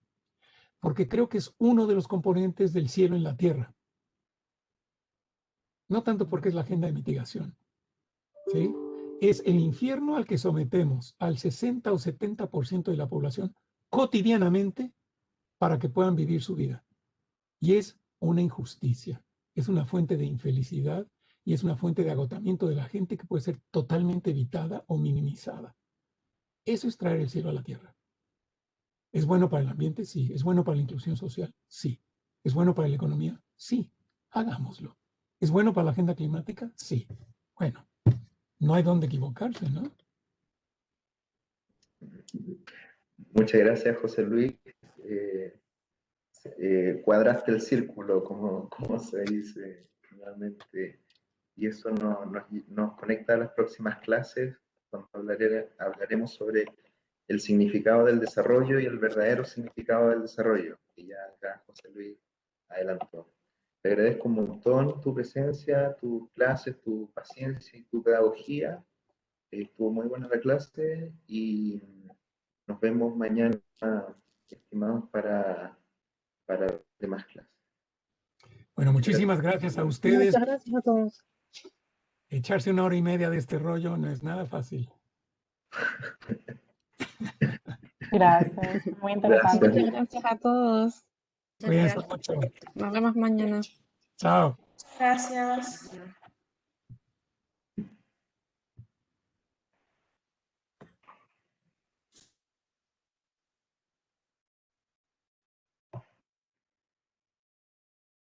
Porque creo que es uno de los componentes del cielo en la tierra. No tanto porque es la agenda de mitigación, ¿sí? Es el infierno al que sometemos al 60 o 70% de la población cotidianamente para que puedan vivir su vida. Y es una injusticia, es una fuente de infelicidad y es una fuente de agotamiento de la gente que puede ser totalmente evitada o minimizada. Eso es traer el cielo a la tierra. ¿Es bueno para el ambiente? Sí. ¿Es bueno para la inclusión social? Sí. ¿Es bueno para la economía? Sí. Hagámoslo. ¿Es bueno para la agenda climática? Sí. Bueno, no hay dónde equivocarse, ¿no? Muchas gracias, José Luis. Cuadraste el círculo, como se dice finalmente, y eso nos conecta a las próximas clases, cuando hablaremos sobre el significado del desarrollo y el verdadero significado del desarrollo, que ya acá José Luis adelantó. Te agradezco un montón tu presencia, tus clases, tu paciencia y tu pedagogía. Estuvo muy buena la clase y nos vemos mañana, estimados, para demás clases. Bueno, muchísimas gracias a ustedes. Muchas gracias a todos. Echarse 1 hora y media de este rollo no es nada fácil. Gracias, muy interesante. Gracias. Muchas gracias a todos. Cuídense mucho. Nos vemos mañana. Chao. Gracias.